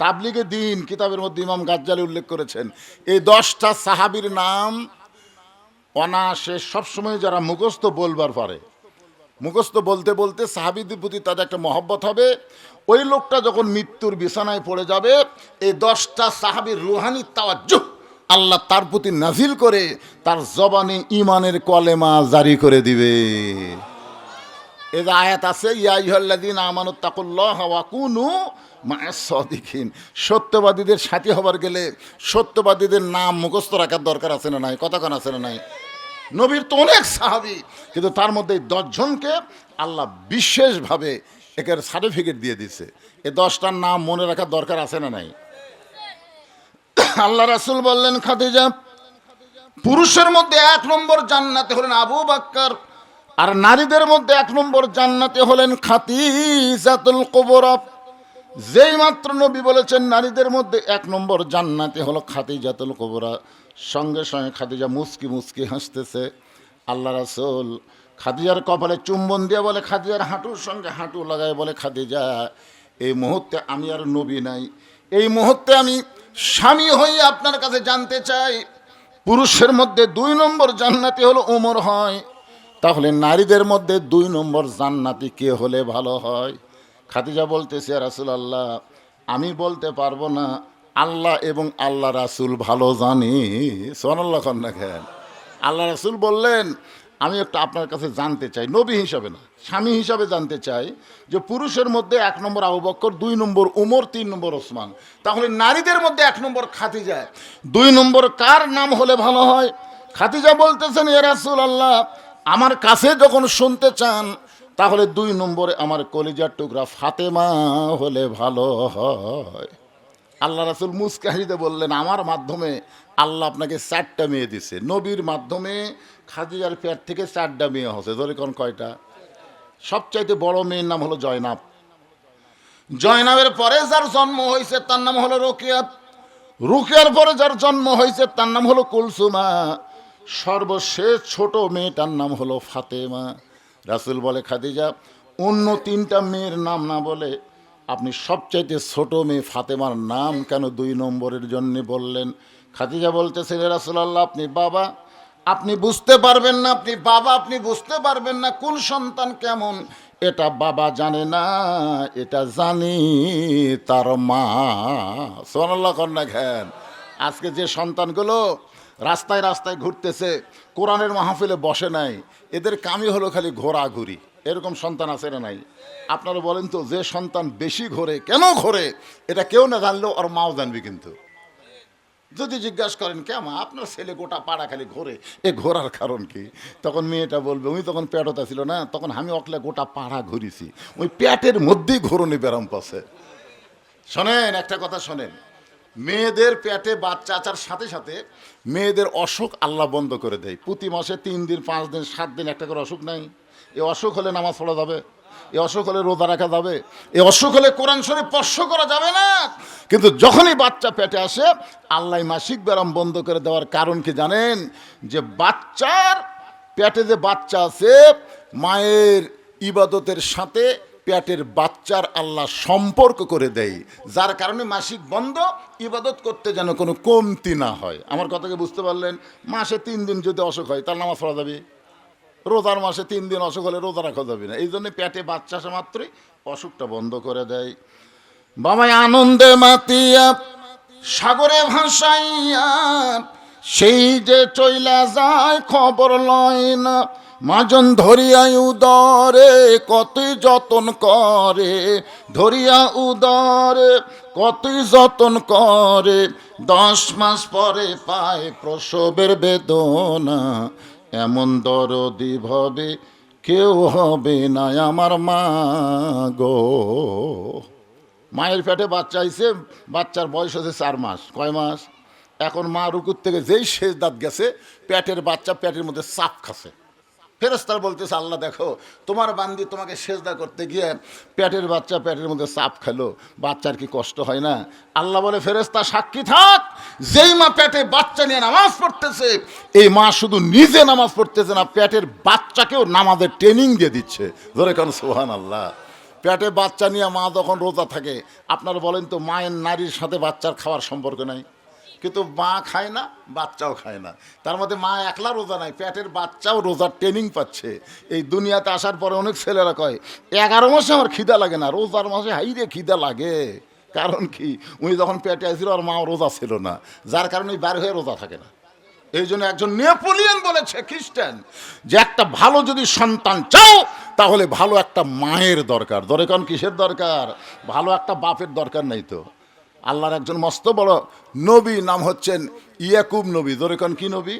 তাবলিগে দিন কিতাবের মধ্যে ইমাম গাজ্জালি উল্লেখ করেছেন, এই 10টা সাহাবীর নাম অনায়াসে সবসময় যারা মুখস্থ বলবার পারে, মুখস্থ বলতে বলতে সাহাবীদের প্রতি তাদের একটা মহব্বত হবে। ওই লোকটা যখন মৃত্যুর বিছানায় পড়ে যাবে, এই 10টা সাহাবীর রুহানি তাওয়াজ্জুহ আল্লাহ তার প্রতি নাজিল করে তার জবানে ঈমানের কলেমা জারি করে দিবে। এই যে আয়াত আছে, ইয়া আইয়ুহাল্লাযীনা আমানুত্তাকুল্লাহা ওয়া কুনু মা'আস সাদিকিন, সত্যবাদীদের সাথী হবার গেলে সত্যবাদীদের নাম মুখস্থ রাখার দরকার আছে না নাই? কতক্ষণ আছে না নাই? নবীর তো অনেক সাহাবী, কিন্তু তার মধ্যে 10 জনকে আল্লাহ বিশেষভাবে একের সার্টিফিকেট দিয়ে দিছে। এই 10টার নাম মনে রাখার দরকার আছে না নাই? আল্লাহ রাসূল বললেন, খাদিজা পুরুষের মধ্যে 1 নম্বর জান্নাতে হলেন আবু বকর, আর নারীদের মধ্যে 1 নম্বর জান্নাতে হলেন খাদিজাতুল কুবরা। যেই মাত্র নবী বলেছেন নারীদের মধ্যে 1 নম্বর জান্নাতে হলো খাদিজাতুল কুবরা, সঙ্গে সঙ্গে খাদিজা মুস্কি মুস্কি হাসতেছে। আল্লাহ রাসূল খাদিজার কপালে চুম্বন দিয়ে বলে, খাদিজার হাঁটুর সঙ্গে হাঁটু লাগায় বলে, খাদিজা এই মুহূর্তে আমি আর নবী নাই, এই মুহূর্তে আমি স্বামী হয়ে আপনার কাছে জানতে চাই, পুরুষের মধ্যে 2 নম্বর জান্নাতি হলো ওমর হয়, তাহলে নারীদের মধ্যে 2 নম্বর জান্নাতি কে হলে ভালো হয়? খাদিজা বলতেছে, ইয়া রাসূলুল্লাহ আমি বলতে পারবো না, আল্লাহ এবং আল্লাহ রাসূল ভালো জানি। সুবহানাল্লাহ কন্যা। আল্লাহ রাসূল বললেন, আমি একটু আপনার কাছে জানতে চাই, নবী হিসাবে না স্বামী হিসাবে জানতে চাই, যে পুরুষের মধ্যে 1 নম্বর আবু বকর, 2 নম্বর উমর, 3 নম্বর ওসমান, তাহলে নারীদের মধ্যে 1 নম্বর খাদিজা, 2 নম্বর কার নাম হলে ভালো হয়? খাদিজা বলতেছেন, ইয়া রাসূলুল্লাহ আমার কাছে যখন শুনতে চান, তাহলে 2 নম্বরে আমার কলিজার টুকরা ফাতেমা হলে ভালো হয়। আল্লাহ রাসূল মুস্কি হাসিতে বললেন, আমার মাধ্যমে আল্লাহ আপনাকে 4টা মেয়ে দিছে, নবীর মাধ্যমে খাদিজার পেট থেকে 4টা মেয়ে হচ্ছে। ধরে কোন কয়টা? সবচাইতে বড় মেয়ের নাম হলো জয়নাব, জয়নাবের পরে যার জন্ম হয়েছে তার নাম হলো রুকিয়া, রুকিয়ার পরে যার জন্ম হয়েছে তার নাম হলো কুলসুমা, সর্বশেষ ছোট মেয়েটার নাম হলো ফাতেমা। রাসূল বলে, খাদিজা অন্য 3টা মেয়ের নাম না বলে আপনি সবচাইতে ছোট মেয়ে ফাতেমার নাম কেন 2 নম্বরের জন্য বললেন? খাদিজা বলতেছেন, ইয়া রাসূলুল্লাহ আপনি বাবা, আপনি বুঝতে পারবেন না, আপনি বাবা, আপনি বুঝতে পারবেন না কোন সন্তান কেমন, এটা বাবা জানে না, এটা জানি তার মা। সুবহানাল্লাহ কন্যা ঘ্যান। আজকে যে সন্তানগুলো রাস্তায় রাস্তায় ঘুরতেছে, কোরআনের মাহফিলে বসে নাই, এদের কামই হলো খালি ঘোরাঘুরি, এরকম সন্তান আছে না নাই? আপনারা বলেন তো, যে সন্তান বেশি ঘোরে, কেন ঘোরে এটা কেউ না জানলেও ওর মাও জানবে। কিন্তু যদি জিজ্ঞাসা করেন, কেমন আপনার ছেলে গোটা পাড়া খালি ঘোরে, এ ঘোরার কারণ কি? তখন মেয়েটা বলবে, উনি তখন পেটতা ছিল না, তখন আমি অকলে গোটা পাড়া ঘুরিছি, ওই পেটের মধ্যেই ঘোরনি ব্যারাম পাশে। শোনেন একটা কথা শোনেন, মেয়েদের পেটে বাচ্চা আসার সাথে সাথে মেয়েদের অসুখ আল্লাহ বন্ধ করে দেয়। প্রতি মাসে 3 দিন 5 দিন 7 দিন একটা করে অসুখ নাই। এই অসুখ হলে নামাজ পড়া যাবে, এই অসুখ হলে রোজা রাখা যাবে, এই অসুখ হলে কোরআন শরীফ স্পর্শ করা যাবে না। কিন্তু যখনই বাচ্চা পেটে আসে আল্লাহ মাসিক ব্যারাম বন্ধ করে দেওয়ার কারণ কি জানেন? যে বাচ্চার পেটে যে বাচ্চা আছে, মায়ের ইবাদতের সাথে পেটের বাচ্চার আল্লাহ সম্পর্ক করে দেয়, যার কারণে মাসিক বন্ধ, ইবাদত করতে যেন কোনো কমতি না হয়। আমার কথাকে বুঝতে পারলেন? মাসে 3 দিন যদি অসুখ হয় তার নামাজ পড়া যাবে, রোজার মাসে 3 দিন অসুখ হলে রোজা রাখা যাবে না। এই জন্য পেটে বাচ্চা আসা মাত্রই অসুখটা বন্ধ করে দেয়। বাবাই আনন্দে মাতিয়া সাগরে ভাসাইয়া সেই যে চইলা যায় খবর লয় না, মাজন ধরিয়া উদরে কতই যতন করে, ধরিয়া উদরে কতই যতন করে, 10 মাস পরে পায় প্রসবের বেদনা, এমন দরদি ভাবে কেউ হবে না আমার মা গো। মায়ের পেটে বাচ্চা আইছে, বাচ্চার বয়স হচ্ছে 4 মাস। কয় মাস? এখন মা রুকুর থেকে যেই শেষ দাঁত গেছে, পেটের বাচ্চা পেটের মধ্যে চাপ খাচ্ছে। ফেরেশতারা বলতেছে, আল্লাহ দেখো তোমার বান্দি তোমাকে সেজদা করতে গিয়ে পেটের বাচ্চা পেটের মধ্যে চাপ খেলো, বাচ্চার কি কষ্ট হয় না? আল্লাহ বলে, ফেরেশতা সাক্ষী থাক, যেই মা পেটে বাচ্চা নিয়ে নামাজ পড়তেছে, এই মা শুধু নিজে নামাজ পড়তেছে না, পেটের বাচ্চাকেও নামাজের ট্রেনিং দিয়ে দিচ্ছে। ধরে কেন সুবহানাল্লাহ। পেটে বাচ্চা নিয়ে মা যখন রোজা থাকে, আপনারা বলেন তো মায়ের নারীর সাথে বাচ্চার খাওয়ার সম্পর্ক নাই? কিন্তু মা খায় না, বাচ্চাও খায় না, তার মধ্যে মা একলা রোজা নাই, পেটের বাচ্চাও রোজার ট্রেনিং পাচ্ছে। এই দুনিয়াতে আসার পরে অনেক ছেলেরা কয় 11 মাসে আমার খিদা লাগে না, রোজার মাসে হাইরে খিদা লাগে। কারণ কি? উনি যখন পেটে আসছিল আর মা রোজা ছিল না, যার কারণে বার হয়ে রোজা থাকে না। এই জন্য একজন নেপোলিয়ন বলেছে, খ্রিস্টান, যে একটা ভালো যদি সন্তান চাও তাহলে ভালো একটা মায়ের দরকার। ধরে কারণ কিসের দরকার? ভালো একটা বাপের দরকার নাই তো। আল্লাহর একজন মস্ত বড় নবী, নাম হচ্ছেন ইয়াকুব নবী। ধরে কারণ কি নবী?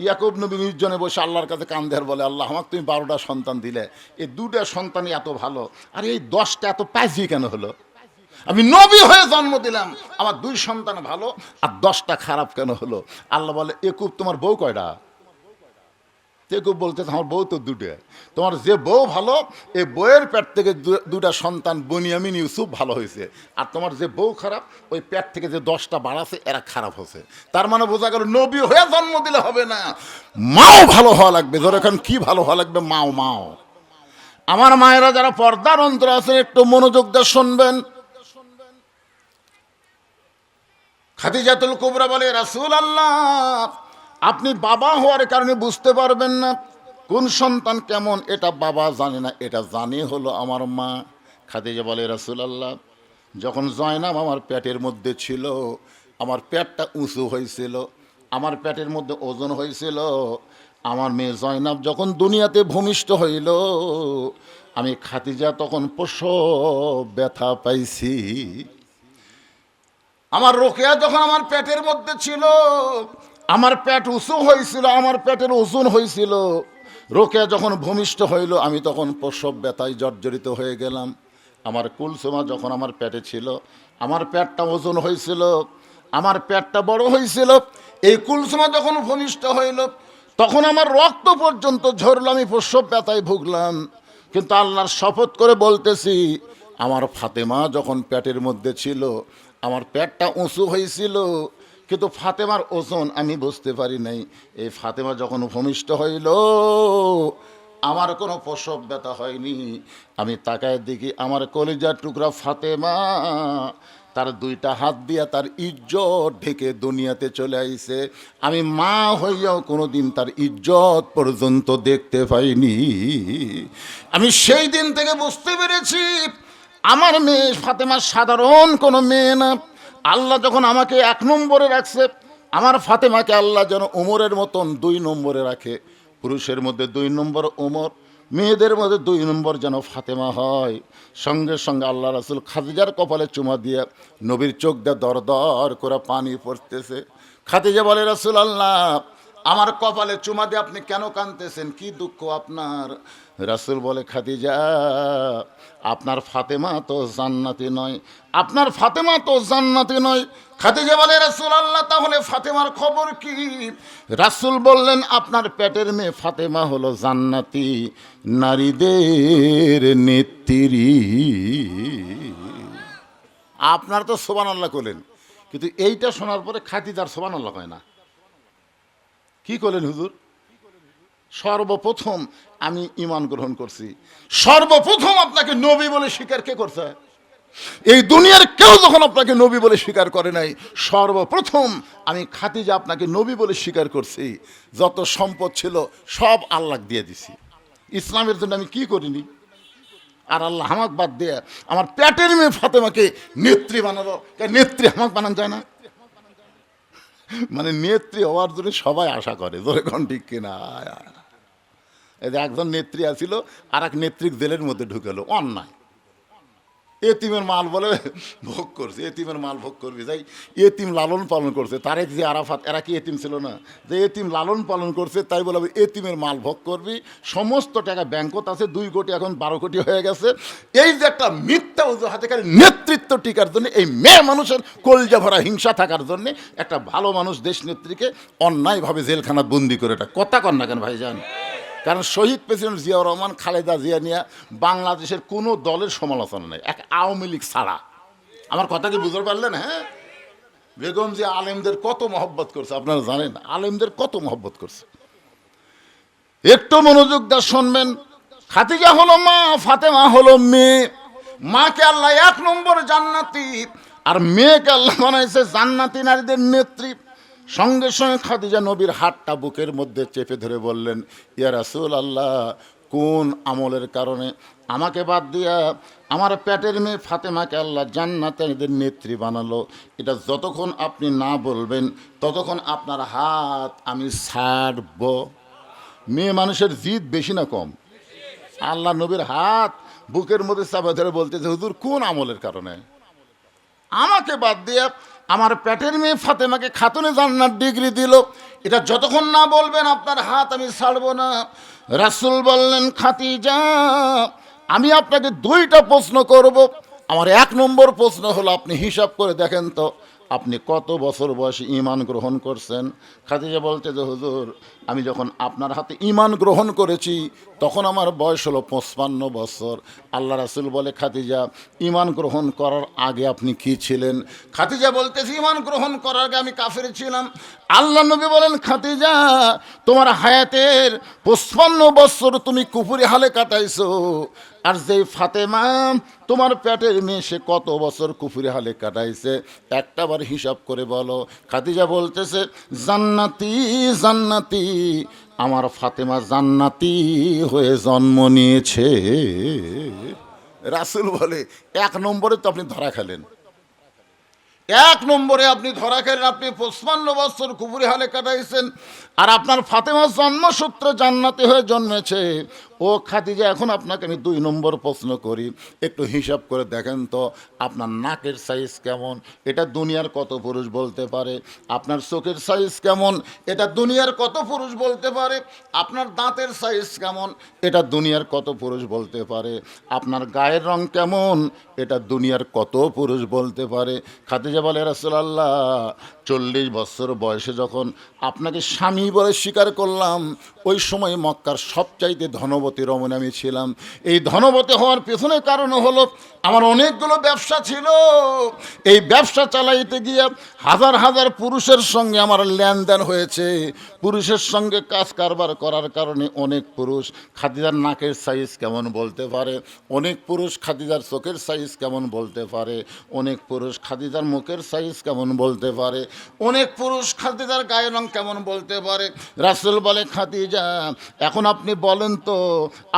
ইয়াকুব নবী নির্জনে বসে আল্লাহর কাছে কান্দে আর বলে, আল্লাহ আমাকে তুমি 12টা সন্তান দিলে, এই 2টা সন্তানই এত ভালো, আর এই 10টা এত পাজি কেন হলো? আমি নবী হয়ে জন্ম দিলাম, আমার 2 সন্তান ভালো আর 10টা খারাপ কেন হলো? আল্লাহ বলে, একুব তোমার বউ কয়টা? একুব বলতে, আমার বউ তো 2টা। তোমার যে বউ ভালো, এই বউয়ের পেট থেকে 2টা সন্তান বনিয়ামিন ইউসুফ ভালো হয়েছে, আর তোমার যে বউ খারাপ, ওই পেট থেকে যে 10টা বাড়াছে এরা খারাপ হয়েছে। তার মানে বোঝা গেল নবী হয়ে জন্ম দিলে হবে না, মাও ভালো হওয়া লাগবে। ধরো এখন কি ভালো হওয়া লাগবে? মাও। আমার মায়েরা যারা পর্দার অন্তর আছেন, একটু মনোযোগ দিয়ে শুনবেন। খাদিজাতুল কুবরা বলে, রাসূলুল্লাহ আপনি বাবা হওয়ার কারণে বুঝতে পারবেন না কোন সন্তান কেমন, এটা বাবা জানে না, এটা জানে হলো আমার মা। খাদিজা বলে, রাসূলুল্লাহ যখন জয়নাব আমার পেটের মধ্যে ছিল, আমার পেটটা উঁচু হয়েছিল, আমার পেটের মধ্যে ওজন হয়েছিল, আমার মেয়ে জয়নাব যখন দুনিয়াতে ভূমিষ্ঠ হইল, আমি খাদিজা তখন প্রসব ব্যথা পাইছি। আমার রোকেয়া যখন আমার পেটের মধ্যে ছিল, আমার পেট উঁচু হয়েছিল, আমার পেটের ওজন হয়েছিল, রোকেয়া যখন ভূমিষ্ঠ হইল, আমি তখন প্রসব ব্যথায় জর্জরিত হয়ে গেলাম। আমার কুলসুমা যখন আমার পেটে ছিল, আমার পেটটা ওজন হয়েছিল, আমার পেটটা বড় হয়েছিল। এই কুলসুমা যখন ভূমিষ্ঠ হইল, তখন আমার রক্ত পর্যন্ত ঝরল, আমি প্রসব ব্যথায় ভুগলাম। কিন্তু আল্লাহর শপথ করে বলতেছি, আমার ফাতেমা যখন পেটের মধ্যে ছিল, আমার পেটটা উঁচু হয়েছিল, কিন্তু ফাতেমার ওজন আমি বুঝতে পারি নাই। এই ফাতেমা যখন ভূমিষ্ঠ হইল, আমার কোনো প্রসব ব্যথা হয়নি। আমি তাকায় দেখি আমার কলিজার টুকরা ফাতেমা তার 2টা হাত দিয়া তার ইজ্জত ঢেকে দুনিয়াতে চলে আইছে। আমি মা হইয়াও কোনোদিন তার ইজ্জত পর্যন্ত দেখতে পাইনি। আমি সেই দিন থেকে বুঝতে পেরেছি আমার মেয়ে ফাতেমা সাধারণ কোনো মেয়ে না। আল্লাহ যখন আমাকে 1 নম্বরে রাখছে, আমার ফাতেমাকে আল্লাহ যেন উমরের মতন 2 নম্বরে রাখে। পুরুষের মধ্যে 2 নম্বর উমর, মেয়েদের মধ্যে 2 নম্বর যেন ফাতেমা হয়। সঙ্গে সঙ্গে আল্লাহ রাসূল খাদিজার কপালে চুমা দিয়ে নবীর চোখ দিয়ে দর দর করে পানি পড়তেছে। খাদিজা বলে, রাসূলুল্লাহ আমার কপালে চুমা দিয়ে আপনি কেন কাঁদতেছেন? কি দুঃখ আপনার? রাসূল বলে খাদিজা আপনার ফাতেমা তো জান্নাতি নয়, আপনার ফাতেমা তো জান্নাতি নয়। খাদিজা বলে রাসূলুল্লাহ তাহলে ফাতেমার খবর কি? রাসূল বললেন আপনার পেটের মেয়ে ফাতেমা হলো জান্নাতি, নারীদের নেত্রী। আপনার তো সুবহানাল্লাহ করলেন, কিন্তু এইটা শোনার পরে খাদিজার সুবহানাল্লাহ হয় না। কি করলেন হুজুর? সর্বপ্রথম আমি ঈমান গ্রহণ করছি, সর্বপ্রথম আপনাকে নবী বলে স্বীকার কে করছে? এই দুনিয়ার কেউ যখন আপনাকে নবী বলে স্বীকার করে নাই, সর্বপ্রথম আমি খাদিজা আপনাকে নবী বলে স্বীকার করছি। যত সম্পদ ছিল সব আল্লাহ দিয়ে দিছি, ইসলামের জন্য আমি কি করিনি? আর আল্লাহ আমাকে বাদ দিয়ে আমার পেটের মেয়ে ফাতেমাকে নেত্রী বানালো। নেত্রী আমাকে বানান যায় না? মানে নেত্রী হওয়ার জন্য সবাই আশা করে, জোরে কোন ঠিক কিনা? এই যে একজন নেত্রী আছিল, আর এক নেত্রীকে জেলের মধ্যে ঢুকালো, অন্যায়। এতিমের মাল বলে ভোগ করছে, এতিমের মাল ভোগ করবি, যাই এতিম লালন পালন করছে। তারেক যে আরাফাত, এরা কি এতিম ছিল না? যে এতিম লালন পালন করছে, তাই বলে এতিমের মাল ভোগ করবি। সমস্ত টাকা ব্যাংকত আছে, 2 কোটি এখন 12 কোটি হয়ে গেছে। এই যে একটা মিথ্যা অজুহাতে নেতৃত্ব টিকার জন্য, এই মেয়ে মানুষের কলজা ভরা হিংসা থাকার জন্য একটা ভালো মানুষ দেশ নেত্রীকে অন্যায়ভাবে জেলখানা বন্দি করে। এটা কথা কন না কেন ভাইজান? কারণ শহীদ প্রেসিডেন্ট জিয়াউর রহমান, খালেদা জিয়া নিয়ে বাংলাদেশের কোনো দলের সমালোচনা নেই, এক আওয়ামী লীগ ছাড়া। আমার কথা কি বুঝতে পারলেন? হ্যাঁ, বেগম জিয়া আলেমদের কত মহব্বত করছে আপনারা জানেন, আলেমদের কত মহব্বত করছে। একটু মনোযোগ দিয়ে শুনবেন। খাদিজা হলো মা, ফাতেমা হলো মেয়ে। মাকে আল্লাহ 1 নম্বর জান্নাতি, আর মেয়েকে আল্লাহ বানাইছে জান্নাতি নারীদের নেত্রী। সঙ্গে সঙ্গে খাদিজা নবীর হাতটা বুকের মধ্যে চেপে ধরে বললেন, ইয়া রাসূলুল্লাহ, কোন আমলের কারণে আমাকে বাদ দিয়া আমার পেটের মেয়ে ফাতেমাকে আল্লাহ জান্নাতের নেত্রী বানালো? এটা যতক্ষণ আপনি না বলবেন ততক্ষণ আপনার হাত আমি ছাড়ব। মেয়ে মানুষের জিদ বেশি না কম? আল্লাহ নবীর হাত বুকের মধ্যে চাপা ধরে বলতেছে, হুজুর কোন আমলের কারণে আমাকে বাদ দিয়ে আমার পেটের মেয়ে ফাতেমাকে খাতুনে জান্নাত ডিগ্রি দিল? এটা যতক্ষণ না বলবেন আপনার হাত আমি ছাড়বো না। রাসূল বললেন, খাদিজা আমি আপনাকে 2টা প্রশ্ন করব। আমার 1 নম্বর প্রশ্ন হলো, আপনি হিসাব করে দেখেন তো আপনি কত বছর বয়সে ঈমান গ্রহণ করছেন? খাদিজা বলতে যে হুজুর, আমি যখন আপনার হাতে ঈমান গ্রহণ করেছি তখন আমার বয়স হলো 55 বছর। আল্লাহ রাসূল বলে, খাদিজা ঈমান গ্রহণ করার আগে আপনি কি ছিলেন? খাদিজা বলতেছি, ঈমান গ্রহণ করার আগে আমি কাফের ছিলাম। আল্লাহ নবী বলেন, খাদিজা তোমার হায়াতের 55 বছর তুমি কুফরি হালে কাটাইছো, আর যেই ফাতেমা তোমার পেটের মেয়ে সে কত বছর কুফরি হালে কাটাইছে একটাবার হিসাব করে বলো। খাদিজা বলতেছে, জান্নাতি জান্নাতি, আমার ফাতেমা জান্নাতি হয়ে জন্ম নিয়েছে। রাসূল বলে, 1 নম্বরে তো আপনি ধরা খেলেন, 1 নম্বরে আপনি ধরা খেলেন। আপনি 55 বছর কুফরি হালে কাটাইছেন, আর আপনার ফাতেমা জন্মসূত্রে জান্নাতি হয়ে জন্মেছে। ও খাদিজা, এখন আপনাকে আমি 2 নম্বর প্রশ্ন করি, একটু হিসাব করে দেখেন তো আপনার নাকের সাইজ কেমন? এটা দুনিয়ার কত পুরুষ বলতে পারে? আপনার চোখের সাইজ কেমন? এটা দুনিয়ার কত পুরুষ বলতে পারে? আপনার দাঁতের সাইজ কেমন? এটা দুনিয়ার কত পুরুষ বলতে পারে? আপনার গায়ের রং কেমন? এটা দুনিয়ার কত পুরুষ বলতে পারে? খাদিজা বলে, রাসূলুল্লাহ 40 বছর বয়সে যখন আপনাকে স্বামী বলে স্বীকার করলাম, ওই সময় মক্কার সবচাইতে ধনবতী রমণী আমি ছিলাম। এই ধনবতী হওয়ার পেছনে কারণ হলো আমার অনেকগুলো ব্যবসা ছিল। এই ব্যবসা চালাইতে গিয়ে হাজার হাজার পুরুষের সঙ্গে আমার লেনদেন হয়েছে। পুরুষের সঙ্গে কাজ কারবার করার কারণে অনেক পুরুষ খাদিজার নাকের সাইজ কেমন বলতে পারে, অনেক পুরুষ খাদিজার চোখের সাইজ কেমন বলতে পারে, অনেক পুরুষ খাদিজার মুখের সাইজ কেমন বলতে পারে, অনেক পুরুষ খাদিজার গায়ের রং কেমন বলতে পারে। রাসূল বলে, খাদিজা এখন আপনি বলেন তো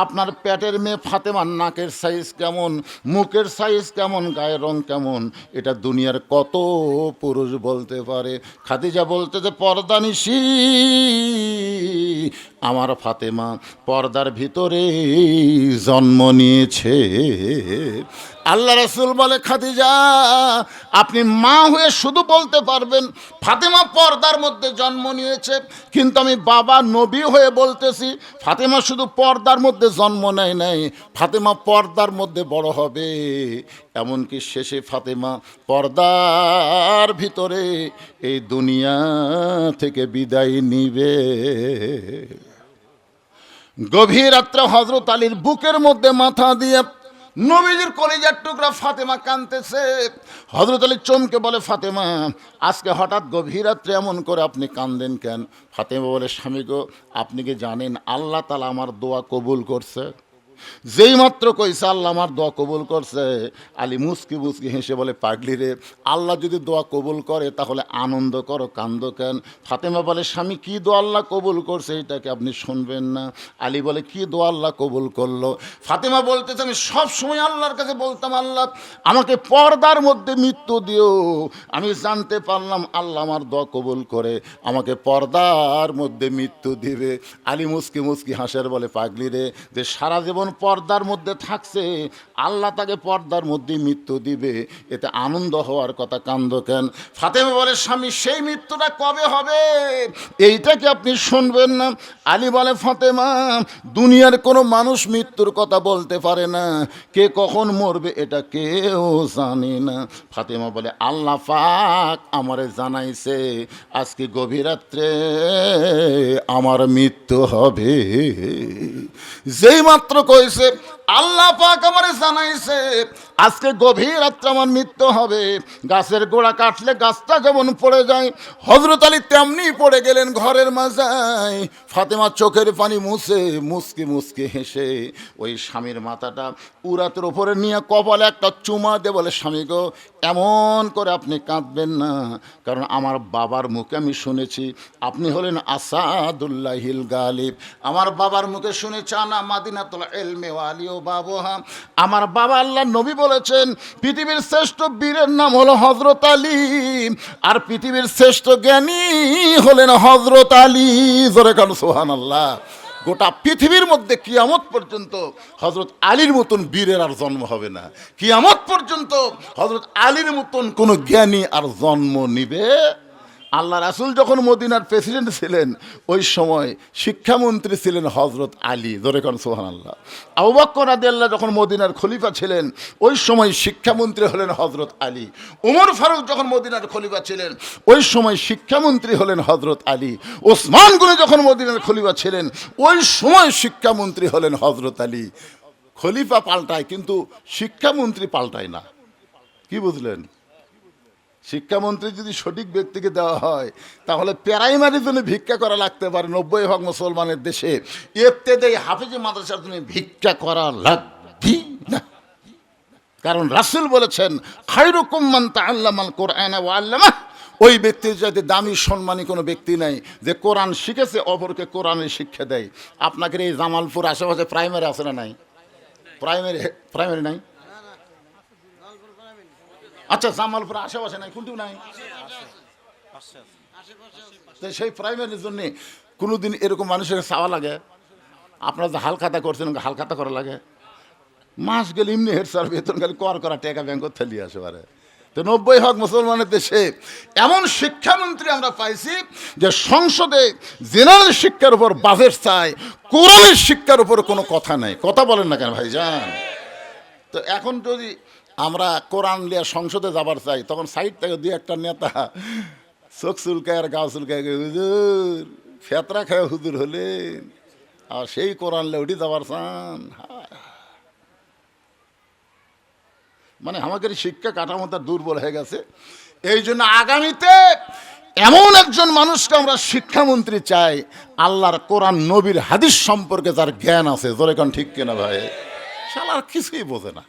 আপনার পেটের মেয়ে ফাতেমার নাকের সাইজ কেমন, মুখের সাইজ কেমন, গায়ের রং কেমন? এটা দুনিয়ার কত পুরুষ বলতে পারে? খাদিজা বলতে যে, পর্দানিশী আমার ফাতেমা পর্দার ভিতরে জন্ম নিয়েছে। আল্লাহ রাসূল বলে, খাদিজা আপনি মা হয়ে শুধু বলতে পারবেন ফাতেমা পর্দার মধ্যে জন্ম নিয়েছে, কিন্তু আমি বাবা নবী হয়ে বলতেছি ফাতেমা শুধু পর্দা পর্দার মধ্যে জন্ম নেয় নাই, ফাতেমা পর্দার মধ্যে বড় হবে, এমনকি শেষে ফাতেমা পর্দার ভিতরে এই দুনিয়া থেকে বিদায় নিবে। গভীর রাত্রে হযরত আলীর বুকের মধ্যে মাথা দিয়ে নবীজির কলিজার টুকরা ফাতেমা কাঁদতেছে। হযরত আলী চমকে বলে, ফাতেমা, আজকে হঠাৎ গভীর রাত্রে এমন করে আপনি কাঁদেন কেন? ফাতেমা বলে, স্বামী গো, আপনি কি জানেন আল্লাহ তাআলা আমার দোয়া কবুল করছে? যেই মাত্র কইছে আল্লাহ আমার দোয়া কবুল করছে, আলী মুস্কি মুস্কি হেসে বলে, পাগলি রে, আল্লাহ যদি দোয়া কবুল করে তাহলে আনন্দ করো, কান্দ কেন? ফাতেমা বলে, স্বামী কি দোয়া আল্লাহ কবুল করছে এটাকে আপনি শুনবেন না? আলী বলে, কি দোয়া আল্লাহ কবুল করলো? ফাতেমা বলতেছে, আমি সব সময় আল্লাহর কাছে বলতাম, আল্লাহ আমাকে পর্দার মধ্যে মৃত্যু দিও। আমি জানতে পারলাম আল্লাহ আমার দোয়া কবুল করে আমাকে পর্দার মধ্যে মৃত্যু দিবে। আলী মুস্কি মুস্কি হাসের বলে, পাগলি রে, যে সারা জীবন পর্দার মধ্যে থাকছে, আল্লাহ তাকে পর্দার মধ্যে মৃত্যু দিবে, এতে আনন্দ হওয়ার কথা, কান্দ কেন? ফাতেমা বলে, স্বামী সেই মৃত্যুটা কবে হবে এইটা কি আপনি শুনবেন না? আলী বলে, ফাতেমা, দুনিয়ার কোনো মানুষ মৃত্যুর কথা বলতে পারে না, কে কখন মরবে এটা কেউ জানে না। ফাতেমা বলে, আল্লাহ পাক আমারে জানাইছে আজকে গভীর রাত্রে আমার মৃত্যু হবে। যেই মাত্র কইছে আল্লাহ পাক আমারে জানাইছে আজকে গভীর রাত্রে আমার মৃত্যু হবে, গাছের গোড়া কাটলে গাছটা যেমন পড়ে যায়, হযরত আলী তেমনি পড়ে গেলেন ঘরের মাঝায়। ফাতেমা চোখের পানি মুছে মুসকি মুসকি হেসে ওই স্বামীর মাথাটা উরাতের ওপরে নিয়ে কপালে একটা চুমা দিয়ে বলে, স্বামী গো, এমন করে আপনি কাঁদবেন না, কারণ আমার বাবার মুখে আমি শুনেছি আপনি হলেন আসাদুল্লাহিল গালিব। আমার বাবার মুখে শুনেছি আনা মাদিনাতুল ইলমি ওয়া আলী ও বাবুহা। আমার বাবা আল্লাহ নবী বলেছেন পৃথিবীর শ্রেষ্ঠ বীরের নাম হলো হযরত আলী, আর পৃথিবীর শ্রেষ্ঠ জ্ঞানী হলেন হযরত আলী। জোরে কান সুবহানাল্লাহ। গোটা পৃথিবীর মধ্যে কিয়ামত পর্যন্ত হযরত আলীর মতন বীরের আর জন্ম হবে না। কিয়ামত পর্যন্ত হযরত আলীর মতন কোনো জ্ঞানী আর জন্ম নিবে। আল্লাহ রাসূল যখন মদিনার প্রেসিডেন্ট ছিলেন ওই সময় শিক্ষামন্ত্রী ছিলেন হযরত আলী। জোরে কান সুবহানাল্লাহ। আবু বকর রাদিয়াল্লাহু যখন মদিনার খলিফা ছিলেন ওই সময় শিক্ষামন্ত্রী হলেন হযরত আলী। ওমর ফারুক যখন মদিনার খলিফা ছিলেন ওই সময় শিক্ষামন্ত্রী হলেন হযরত আলী। ওসমান গনি যখন মদিনার খলিফা ছিলেন ওই সময় শিক্ষামন্ত্রী হলেন হযরত আলী। খলিফা পাল্টায় কিন্তু শিক্ষামন্ত্রী পাল্টায় না। কি বুঝলেন? শিক্ষামন্ত্রী যদি সঠিক ব্যক্তিকে দেওয়া হয় তাহলে প্রাইমারির জন্য ভিক্ষা করা লাগতে পারে 90% মুসলমানের দেশে, ইবতেদায়ী হাফেজি মাদ্রাসার জন্য ভিক্ষা করা লাগবে না। কারণ রাসূল বলেছেন, খায়রুকুম মান তাআল্লামাল কুরআনা ওয়া আল্লামাহ। ওই ব্যক্তির চাইতে দামি সম্মানী কোনো ব্যক্তি নাই যে কোরআন শিখেছে অপরকে কোরআনের শিক্ষা দেয়। আপনাদের এই জামালপুর আশেপাশে প্রাইমারি আছে না নাই? প্রাইমারি নাই? আচ্ছা, জামালপুর আশেপাশে নাই, কোনটিও নাই? সেই প্রাইমারির জন্য কোনোদিন এরকম মানুষের চাওয়া লাগে? আপনারা যে হালখাতা করছেন হালখাতা করা লাগে? মাস গেলে এমনি হেড স্যার বেতন খালি করা টাকা ব্যাংক থেকে আসে পারে। তো 90% মুসলমানের দেশে এমন শিক্ষামন্ত্রী আমরা পাইছি যে সংসদে জেনারেল শিক্ষার উপর বাজেট চায়, কোরআনের শিক্ষার উপর কোনো কথা নাই। কথা বলেন না কেন ভাইজান? তো এখন যদি আমরা কোরআন লিয়া সংসদে যাবার চাই তখন সাইড থেকে দুই একটা নেতা চোখ চুলকায় আর গা চুলকায়, হুজুর ফেতরা খায় হুজুর হলেন আর সেই কোরআন লিয়ে উঠে যাবার চান। মানে আমাদের শিক্ষা কাঠামোটা দুর্বল হয়ে গেছে। এই জন্য আগামীতে এমন একজন মানুষকে আমরা শিক্ষামন্ত্রী চাই আল্লাহর কোরআন নবীর হাদিস সম্পর্কে যার জ্ঞান আছে। জোরে কোন ঠিক কিনা ভাই? শালার কিছুই বোঝে না।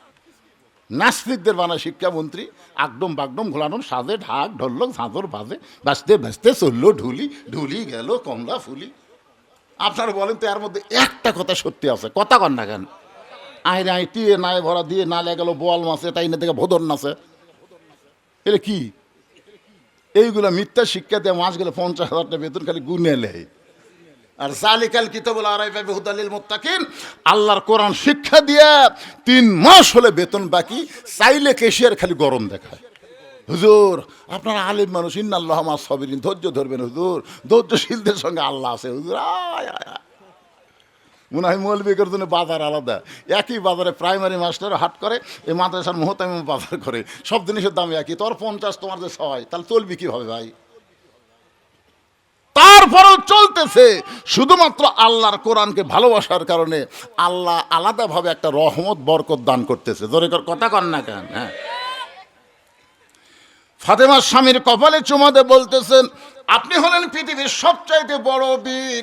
নাস্তিকদের বানায় শিক্ষামন্ত্রী, আগডম বাগডম ঘোলানো সাজে ঢাক ঢোলক ঝাঁঝর বাজে, বাঁচতে বাঁচতে চললো ঢুলি গেল কমলা ফুলি। আপনারা বলেন তো এর মধ্যে একটা কথা সত্যি আছে? কথা কন না কেন? আইরে আই টিয়ে নাই ভরা দিয়ে নালে গেল বোয়াল মাছে, তাই না থেকে ভোদর নাচে, এটা কি? এইগুলা মিথ্যা শিক্ষা দিয়ে মাস গেলে 50,000 টাকা বেতন খালি গুনে নেয়। আর জালিকাল কিতাবুল আরাইফা বিহুদাল লিল মুত্তাকিন, আল্লাহর কোরআন শিক্ষা দিয়ে 3 মাস হলে বেতন বাকি, চাইলে কেশিয়ার খালি গরম দেখায়। হুজুর আপনারা আলিম মানুষ, ইন্নাল্লাহা মাস সাবিরিন, ধৈর্য ধরবেন হুজুর, ধৈর্যশীলদের সঙ্গে আল্লাহ আছে হুজুর। মনে হয় মৌলবীকের জন্য বাজার আলাদা। একই বাজারে প্রাইমারি মাস্টার হাট করে, এই মাদ্রাসার মোহতামিম বাজার করে, সব জিনিসের দাম একই। তোর 50, তোমার যে 6, তাহলে চলবি কীভাবে ভাই? তারপরেও চলতেছে শুধুমাত্র আল্লাহর কোরআনকে ভালোবাসার কারণে। আল্লাহ আলাদাভাবে একটা রহমত বরকত দান করতেছে। জোরে কথা কর না কেন? হ্যাঁ, ফাতেমার স্বামীর কপালে চুমা দিয়ে বলতেছেন, আপনি হলেন পৃথিবীর সবচাইতে বড় বীর,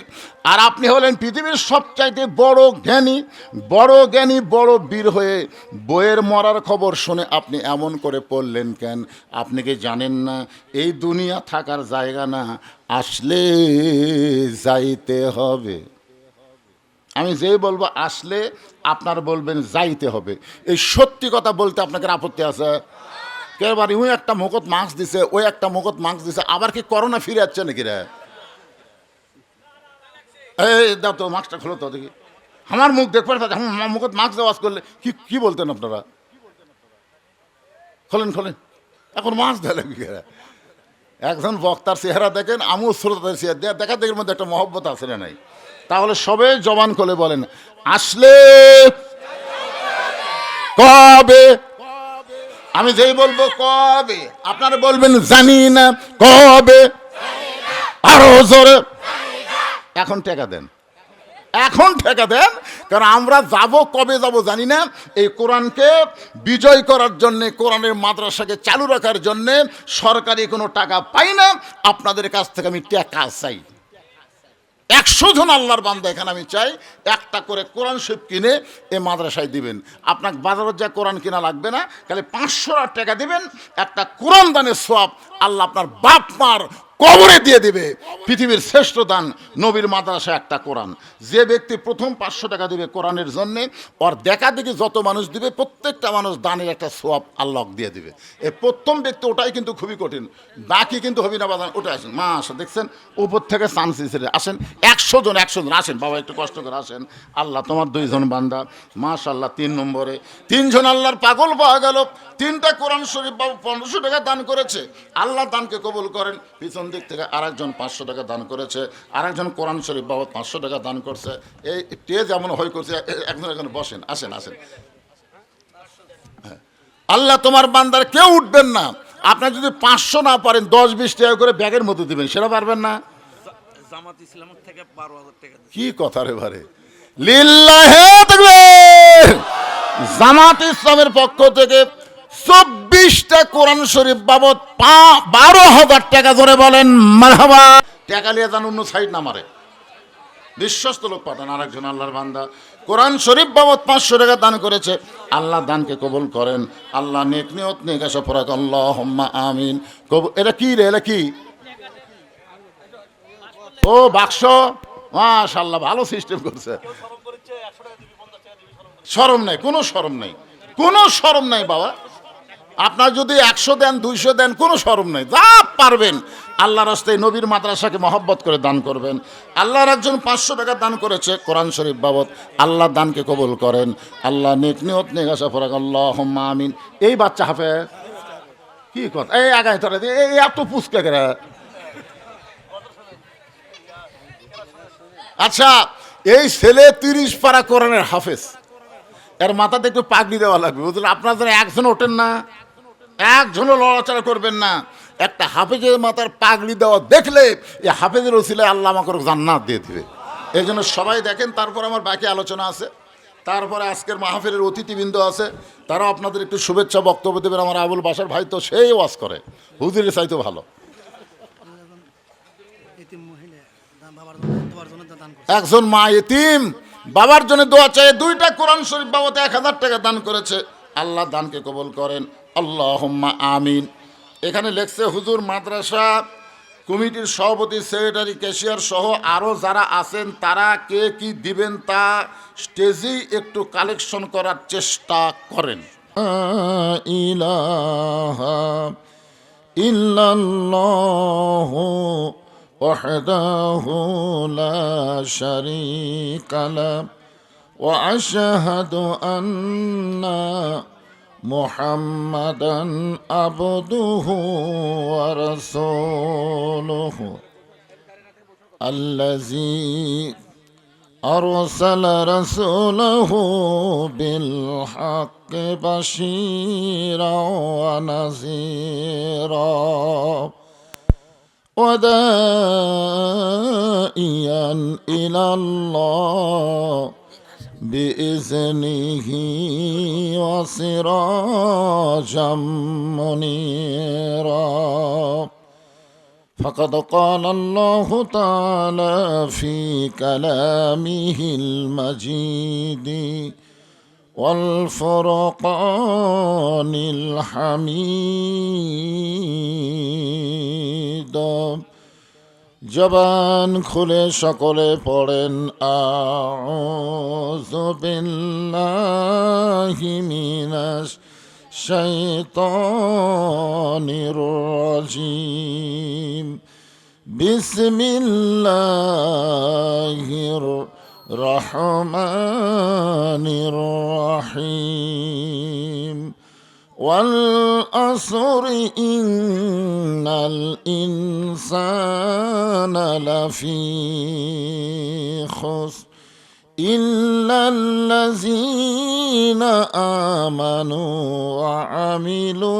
আর আপনি হলেন পৃথিবীর সবচাইতে বড় জ্ঞানী। বড় বীর হয়ে বইয়ের মরার খবর শুনে আপনি এমন করে পড়লেন কেন? আপনি কি জানেন না এই দুনিয়া থাকার জায়গা না, আসলে যাইতে হবে। আমি যেই বলবো আসলে, আপনার বলবেন যাইতে হবে। এই সত্যি কথা বলতে আপনাকে আপত্তি আছে? কেবারে ওই একটা মুখত মাস্ক দিছে, ওই একটা মুখত মাস্ক দিছে, আবার কি করোনা ফিরে যাচ্ছে নাকি রে? এই দাও তো মাস্কটা খোলো তো দেখি। আমার মুখ দেখবার মুখত মাস্ক দেওয়াজ করলে কি বলতেন আপনারা? খোলেন এখন মাস্ক দেয় কি? একজন বক্তার চেহারা দেখেন, আমিও শ্রোতাদের চেহারা দেখা দেখের মধ্যে একটা মহব্বত আছে না নাই? তাহলে সবে জবান খুলে বলেন, আসলে কবে? আমি যেই বলবো কবে, আপনারা বলবেন জানি না। কবে? আরো জোরে। এখন টাকা দেন, কারণ আমরা যাব, কবে যাব জানি না। এই কোরআনকে বিজয় করার জন্যে, কোরআনের মাদ্রাসাকে চালু রাখার জন্যে সরকারি কোনো টাকা পাই না। আপনাদের কাছ থেকে আমি টাকা চাই। 100 জন আল্লাহর বান্দা এখানে আমি চাই একটা করে কোরআন শরীফ কিনে এ মাদ্রাসায় দিবেন। আপনার বাজারের যা কোরআন কিনা লাগবে না, খালি 500 টাকা দিবেন, একটা কোরআন দানের সওয়াব আল্লাহ আপনার বাপ মার কবরে দিয়ে দিবে। পৃথিবীর শ্রেষ্ঠ দান নবীর মাদ্রাসা একটা কোরআন। যে ব্যক্তি প্রথম 500 টাকা দিবে কোরআনের জন্যে, ওর দেখা দেখি যত মানুষ দিবে প্রত্যেকটা মানুষ দানের একটা সওয়াব আল্লাহ দিয়ে দিবে। এই প্রথম ব্যক্তি, ওটাই কিন্তু খুবই কঠিন, বাকি কিন্তু হবি না বাজান। ওটা আসেন মা, আসেন, দেখছেন উপর থেকে চান্স হিসেবে আসেন। 100 জন আসেন বাবা, একটু কষ্ট করে আসেন। আল্লাহ তোমার 2 জন বান্দা মাশাআল্লাহ 3 নম্বরে 3 জন আল্লাহর পাগল পাওয়া গেল। 3টা কোরআন শরীফ বাবু 1500 টাকা দান করেছে। আল্লাহ দানকে কবুল করেন। পিছন দিক থেকে আরেকজন 500 টাকা দান করেছে, আরেকজন কোরআন শরীফ বাবদ 500 টাকা দান করছে। এই টেজ এমন হয়ে করছে, একজন এখানে বসেন, আসেন। আল্লাহ তোমার বান্দার কেউ উঠবেন না। আপনার যদি 500 না পারেন 10-20 টাকা করে ব্যাগের মধ্যে দিবেন, সেটা পারবেন না? জামাত ইসলামের থেকে 12,000 টাকা। কি কথা রে ভারে, লিল্লাহে তাকবীর। জামাত ইসলামের পক্ষ থেকে 24টা কোরআন শরীফ বাবদ 12,000 টাকা ধরে বলেন মারহাবা। টাকা নিয়ে যান অন্য সাইড না মারে, বিশ্বস্ত লোক পাঠান। আরেকজন আল্লাহর বান্দা কোরআন শরীফ বাবদ 500 টাকা দান করেছে। আল্লাহ দানকে কবুল করেন। আল্লাহ নেক নিয়ত নেক আশা পরাক আল্লাহুম্মা আমিন। এটা কি রে? এটা কি? ও বাক্স, মাশাআল্লাহ ভালো সিস্টেম করছে। শরম নাই, কোনো শরম নাই বাবা। আপনার যদি 100 দেন, 200 দেন, কোনো শরম নাই। যা পারবেন আল্লাহর রাস্তায় নবীর মাদ্রাসাকে মহব্বত করে দান করবেন। আল্লাহর একজন 500 টাকা দান করেছে কোরআন শরীফ বাবদ। আল্লাহ দানকে কবুল করেন। আল্লাহ নেক নিয়ত নেক আশা পরাক আল্লাহুম্মা আমিন। এই বাচ্চা হাফেজ, কি কথা? এই আগায় ধরে এই এত পুচকে করে। আচ্ছা, এই ছেলে 30 পারা কোরআনের হাফেজ, এর মাথাতে একটু পাগড়ি দেওয়া লাগবে, বুঝলেন? আপনার যারা একজন ওঠেন না, একজনও লড়াচড়া করবেন না। একটা হাফেজের মাথার পাগড়ি দেওয়া দেখলে এই হাফেজের ওসিলায় আল্লাহ আমাকে জান্নাত দিয়ে দেবে। এই জন্য সবাই দেখেন। তারপর আমার বাকি আলোচনা আছে, তারপরে আজকের মাহফিলের অতিথিবৃন্দ আছে, তারা আপনাদের একটু শুভেচ্ছা বক্তব্য দেবেন। আমার আবুল বাসার ভাই তো সেই ওয়াজ করে, হুজুরের চাইতে ভালো। একজন মা এতিম, বাবার জন্য দোয়া চাই। 2টা কোরআন শরীফ বাবদ 1000 টাকা দান করেছে। আল্লাহ দানকে কবুল করেন আল্লাহুম্মা আমিন। এখানে লেখছে হুজুর মাদ্রাসা কমিটির সভাপতি, সেক্রেটারি, ক্যাশিয়ার সহ আরও যারা আছেন তারা কে কি দিবেন তা স্টেজেই একটু কালেকশন করার চেষ্টা করেন। ইলাহা ইল্লাল্লাহু ওয়াহদাহু লা শারীকা লাহু ওয়া আশহাদু আন্না মুহাম্মাদান আবদুহু ওয়া রাসূলুহু আল্লাযী أرسل رسوله بالحق بشيرا ونذيرا وداعيا إلى الله بإذنه وسراجا منيرا. فقد قال الله تعالى في كلامه المجيد والفرقان الحميد জবান খুলে সকলে পড়েন আউযু বিল্লাহি মিনাশ শাইতানির রাজিম বিসমিল্লাহির রহমানির রহিম والعصر إن الإنسان لفي خسر إلا الذين آمنوا وعملوا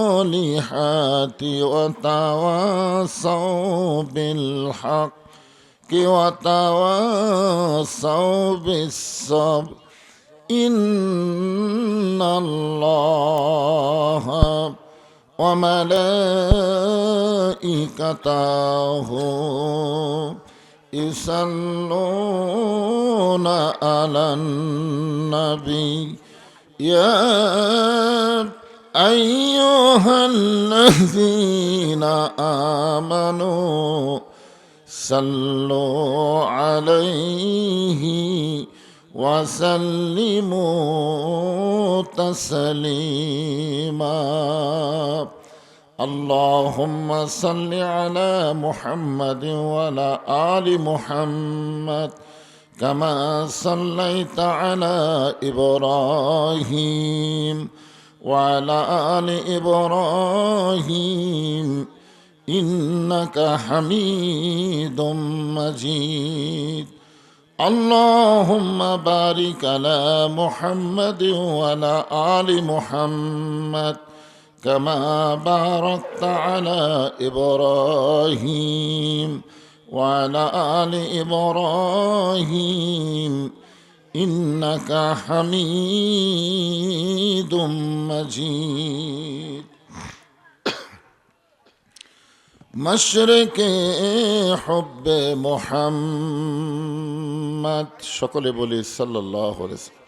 الصالحات وتواصوا بالحق وتواصوا بالصبر إن الله وملائكته يصلون على النبي يا أيها الذين آمنوا صلوا عليه وسلموا تسليما. اللهم صل على محمد وعلى آل محمد كما صليت على إبراهيم وعلى آل إبراهيم إنك حميد مجيد. اللهم بارك على محمد وعلى آل محمد كما باركت على إبراهيم وعلى آل إبراهيم إنك حميد مجيد. مشرق حب محمد সকলে বলি সাল্লাল্লাহু আলাইহি ওয়াসাল্লাম।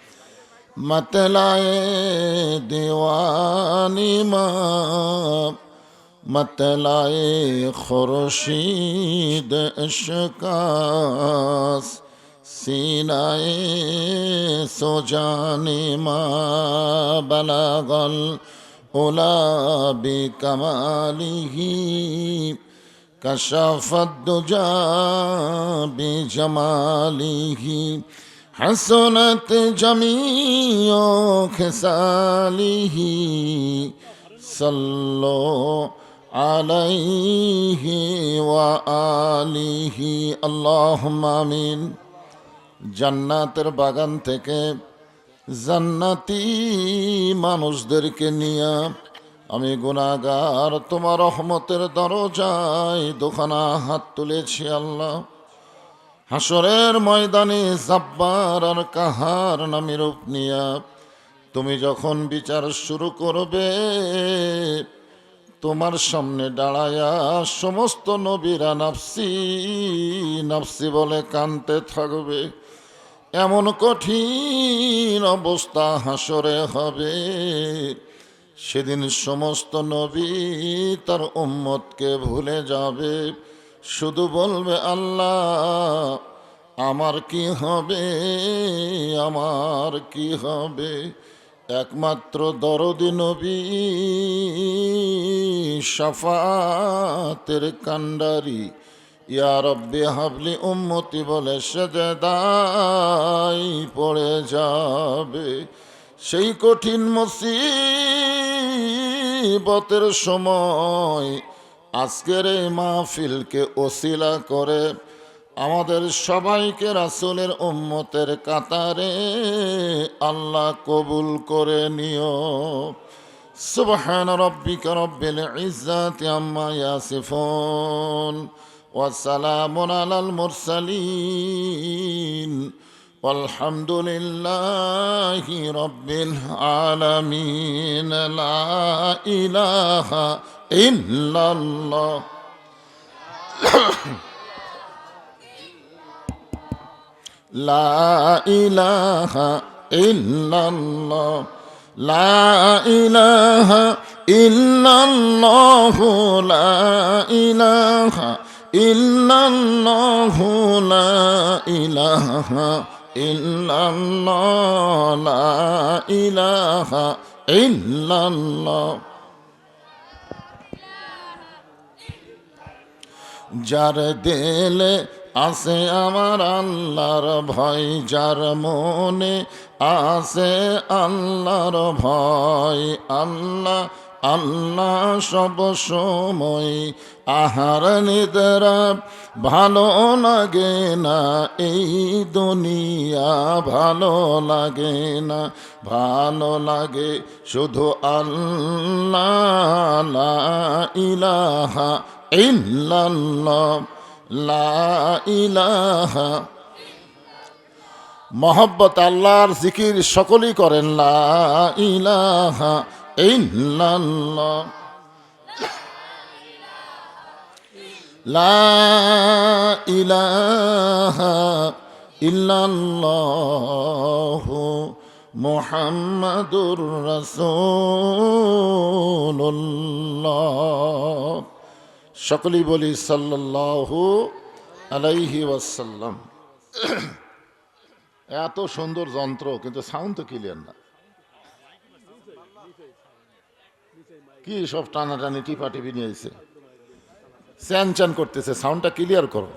मतलाए दीवानी माँ मतलाए खुर्शीद इश्कास सीनाए सुजानी माँ बलागल उला बिकमालिही कशफत दुजा बिजमालिही हसनत जमीओ खिसालिही सल्लो अलैहि व आलिहि अल्लाहुम्मा आमीन। জান্নাতের বাগান থেকে জান্নাতি মানুষদেরকে নিয়ে আমি গুনাহগার তোমার রহমতের দরজায় দুখানা হাত তুলেছি আল্লাহ। হাসরের ময়দানে জাব্বার আর কাহার নামে রূপ নিয়া তুমি যখন বিচার শুরু করবে তোমার সামনে দাঁড়ায়া সমস্ত নবীরা নাফসি নাফসি বলে কাঁদতে থাকবে। এমন কঠিন অবস্থা হাসরে হবে, সেদিন সমস্ত নবী তার উম্মতকে ভুলে যাবে, শুধু বলবে আল্লাহ আমার কি হবে, আমার কি হবে। একমাত্র দরদি নবী শাফাতের কান্ডারি ইয়া রব্বি হাবলি উম্মতি বলে সেজদায় পড়ে যাবে। সেই কঠিন মুসিবতের সময় আজকের এই মাহফিলকে ওসিলা করে আমাদের সবাইকে রাসূলের উম্মতের কাতারে আল্লাহ কবুল করে নিও। সুবহান রাব্বিকা রব্বিল ইজ্জাতি আম্মা ইয়াসিফুন ওয়া সালামুন আলাল মুরসালিন والحمد لله رب العالمين لا إله إلا الله لا إله إلا الله لا إله إلا الله لا إله إلا الله لا إله إلا الله لا إله إلا الله যার দিলে আছে আমার আল্লাহর ভয়, যার মনে আছে আল্লাহর ভয়, আল্লাহ আল্লাহ সব সময় আহার নিদ্রা ভালো লাগে না, এই দুনিয়া ভালো লাগে না, ভালো লাগে শুধু আল্লাহ লা ইলাহা ইল্লাল্লাহ লা ইলাহা। মহব্বত আল্লাহর জিকির সকলেই করেন লা ইলাহা ইল্লাল্লাহ লা ইলাহা ইল্লাল্লাহ মুহাম্মাদুর রাসূলুল্লাহ। সকলেই বলি সাল্লাল্লাহু আলাইহি ওয়াসাল্লাম। এত সুন্দর যন্ত্র কিন্তু সাউন্ড তো ক্লিয়ার না। কি সব টানাটানি টিপাটিপি নিয়েছে, চ্যান চ্যান করতেছে, সাউন্ডটা ক্লিয়ার করো।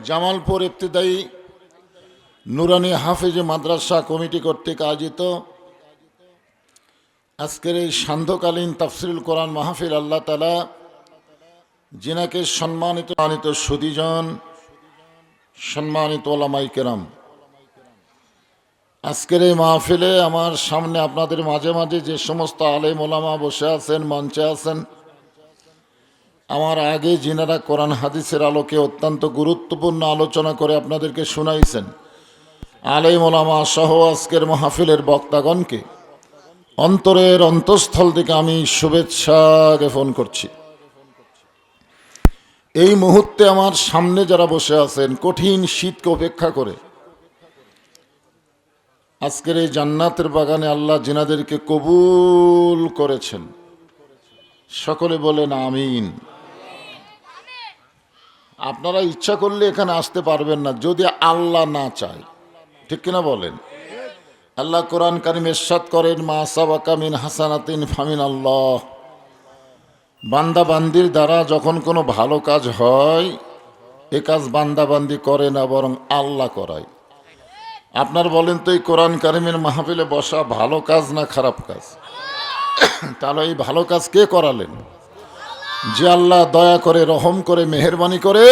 জামালপুর ইবতিদায়ী নুরানি হাফেজ মাদ্রাসা কমিটি কর্তৃক আয়োজিত আজকের এই সান্ধ্যকালীন তাফসিরুল কোরআন মাহফিল, আল্লাহ তাআলা যিনাকে সম্মানিত সুধীজন, সম্মানিত ওলামায়ে কেরাম, আজকের এই মাহফিলে আমার সামনে আপনাদের মাঝে মাঝে যে সমস্ত আলেম ওলামা বসে আছেন, মঞ্চে আছেন, আমার আগে যিনারা কোরআন হাদিসের আলোকে অত্যন্ত গুরুত্বপূর্ণ আলোচনা করে আপনাদেরকে শুনাইছেন, আলেম ওলামা সহ আজকের মাহফিলের বক্তাগণকে অন্তরের অন্তঃস্থল থেকে আমি শুভেচ্ছা জ্ঞাপন করছি। এই মুহূর্তে আমার সামনে যারা বসে আছেন, কঠিন শীতকে উপেক্ষা করে আজকের এই জান্নাতের বাগানে আল্লাহ যিনাদেরকে কবুল করেছেন, সকলে বলেন আমিন। আপনারা ইচ্ছা করলে এখানে আসতে পারবেন না যদি আল্লাহ না চায়, ঠিক কিনা বলেন? আল্লাহ কোরআন কারীমে ইরশাদ করেন, মা সাবাকা মিন হাসানাতিন ফামিন আল্লাহ। বান্দা বান্দির দ্বারা যখন কোনো ভালো কাজ হয়, এ কাজ বান্দা বান্দি করে না, বরং আল্লাহ করায়। আপনার বলেন তো, এই কোরআন কারীমের মাহফিলে বসা ভালো কাজ না খারাপ কাজ? তাহলে এই ভালো কাজ কে করালেন? যে আল্লাহ দয়া করে, রহম করে, মেহেরবানি করে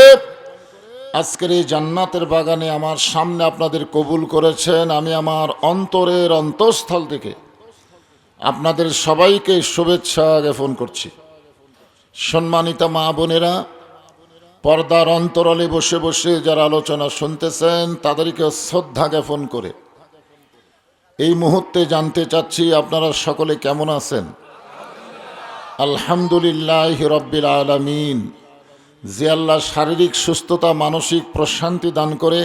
আজকের এই জান্নাতের বাগানে আমার সামনে আপনাদের কবুল করেছেন। আমি আমার অন্তরের অন্তঃস্থল থেকে আপনাদের সবাইকে শুভেচ্ছা জ্ঞাপন করছি। সম্মানিত মা বোনেরা, পর্দার অন্তরালে বসে বসে যারা আলোচনা শুনতেছেন, তাদেরকে শ্রদ্ধা জ্ঞাপন করে এই মুহূর্তে জানতে চাচ্ছি আপনারা সকলে কেমন আছেন? আলহামদুলিল্লাহ রব্বিল আলামিন। যে আল্লাহ শারীরিক সুস্থতা, মানসিক প্রশান্তি দান করে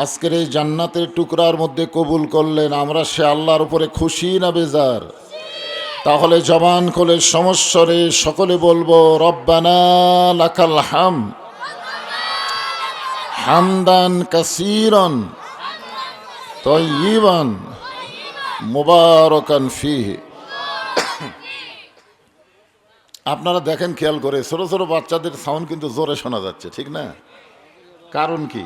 আজকের এই জান্নাতের টুকরার মধ্যে কবুল করলেন, আমরা সে আল্লাহর উপরে খুশি না বেজার? তাহলে জবান খুলে সমস্বরে সকলে বলবো, রব্বানা লাকাল হামদ হামদান কাসীরান তাইয়িবান মুবারাকান ফীহি। আপনারা দেখেন, খেয়াল করে, ছোট ছোট বাচ্চাদের সাউন্ড কিন্তু জোরে শোনা যাচ্ছে, ঠিক না? কারণ কি?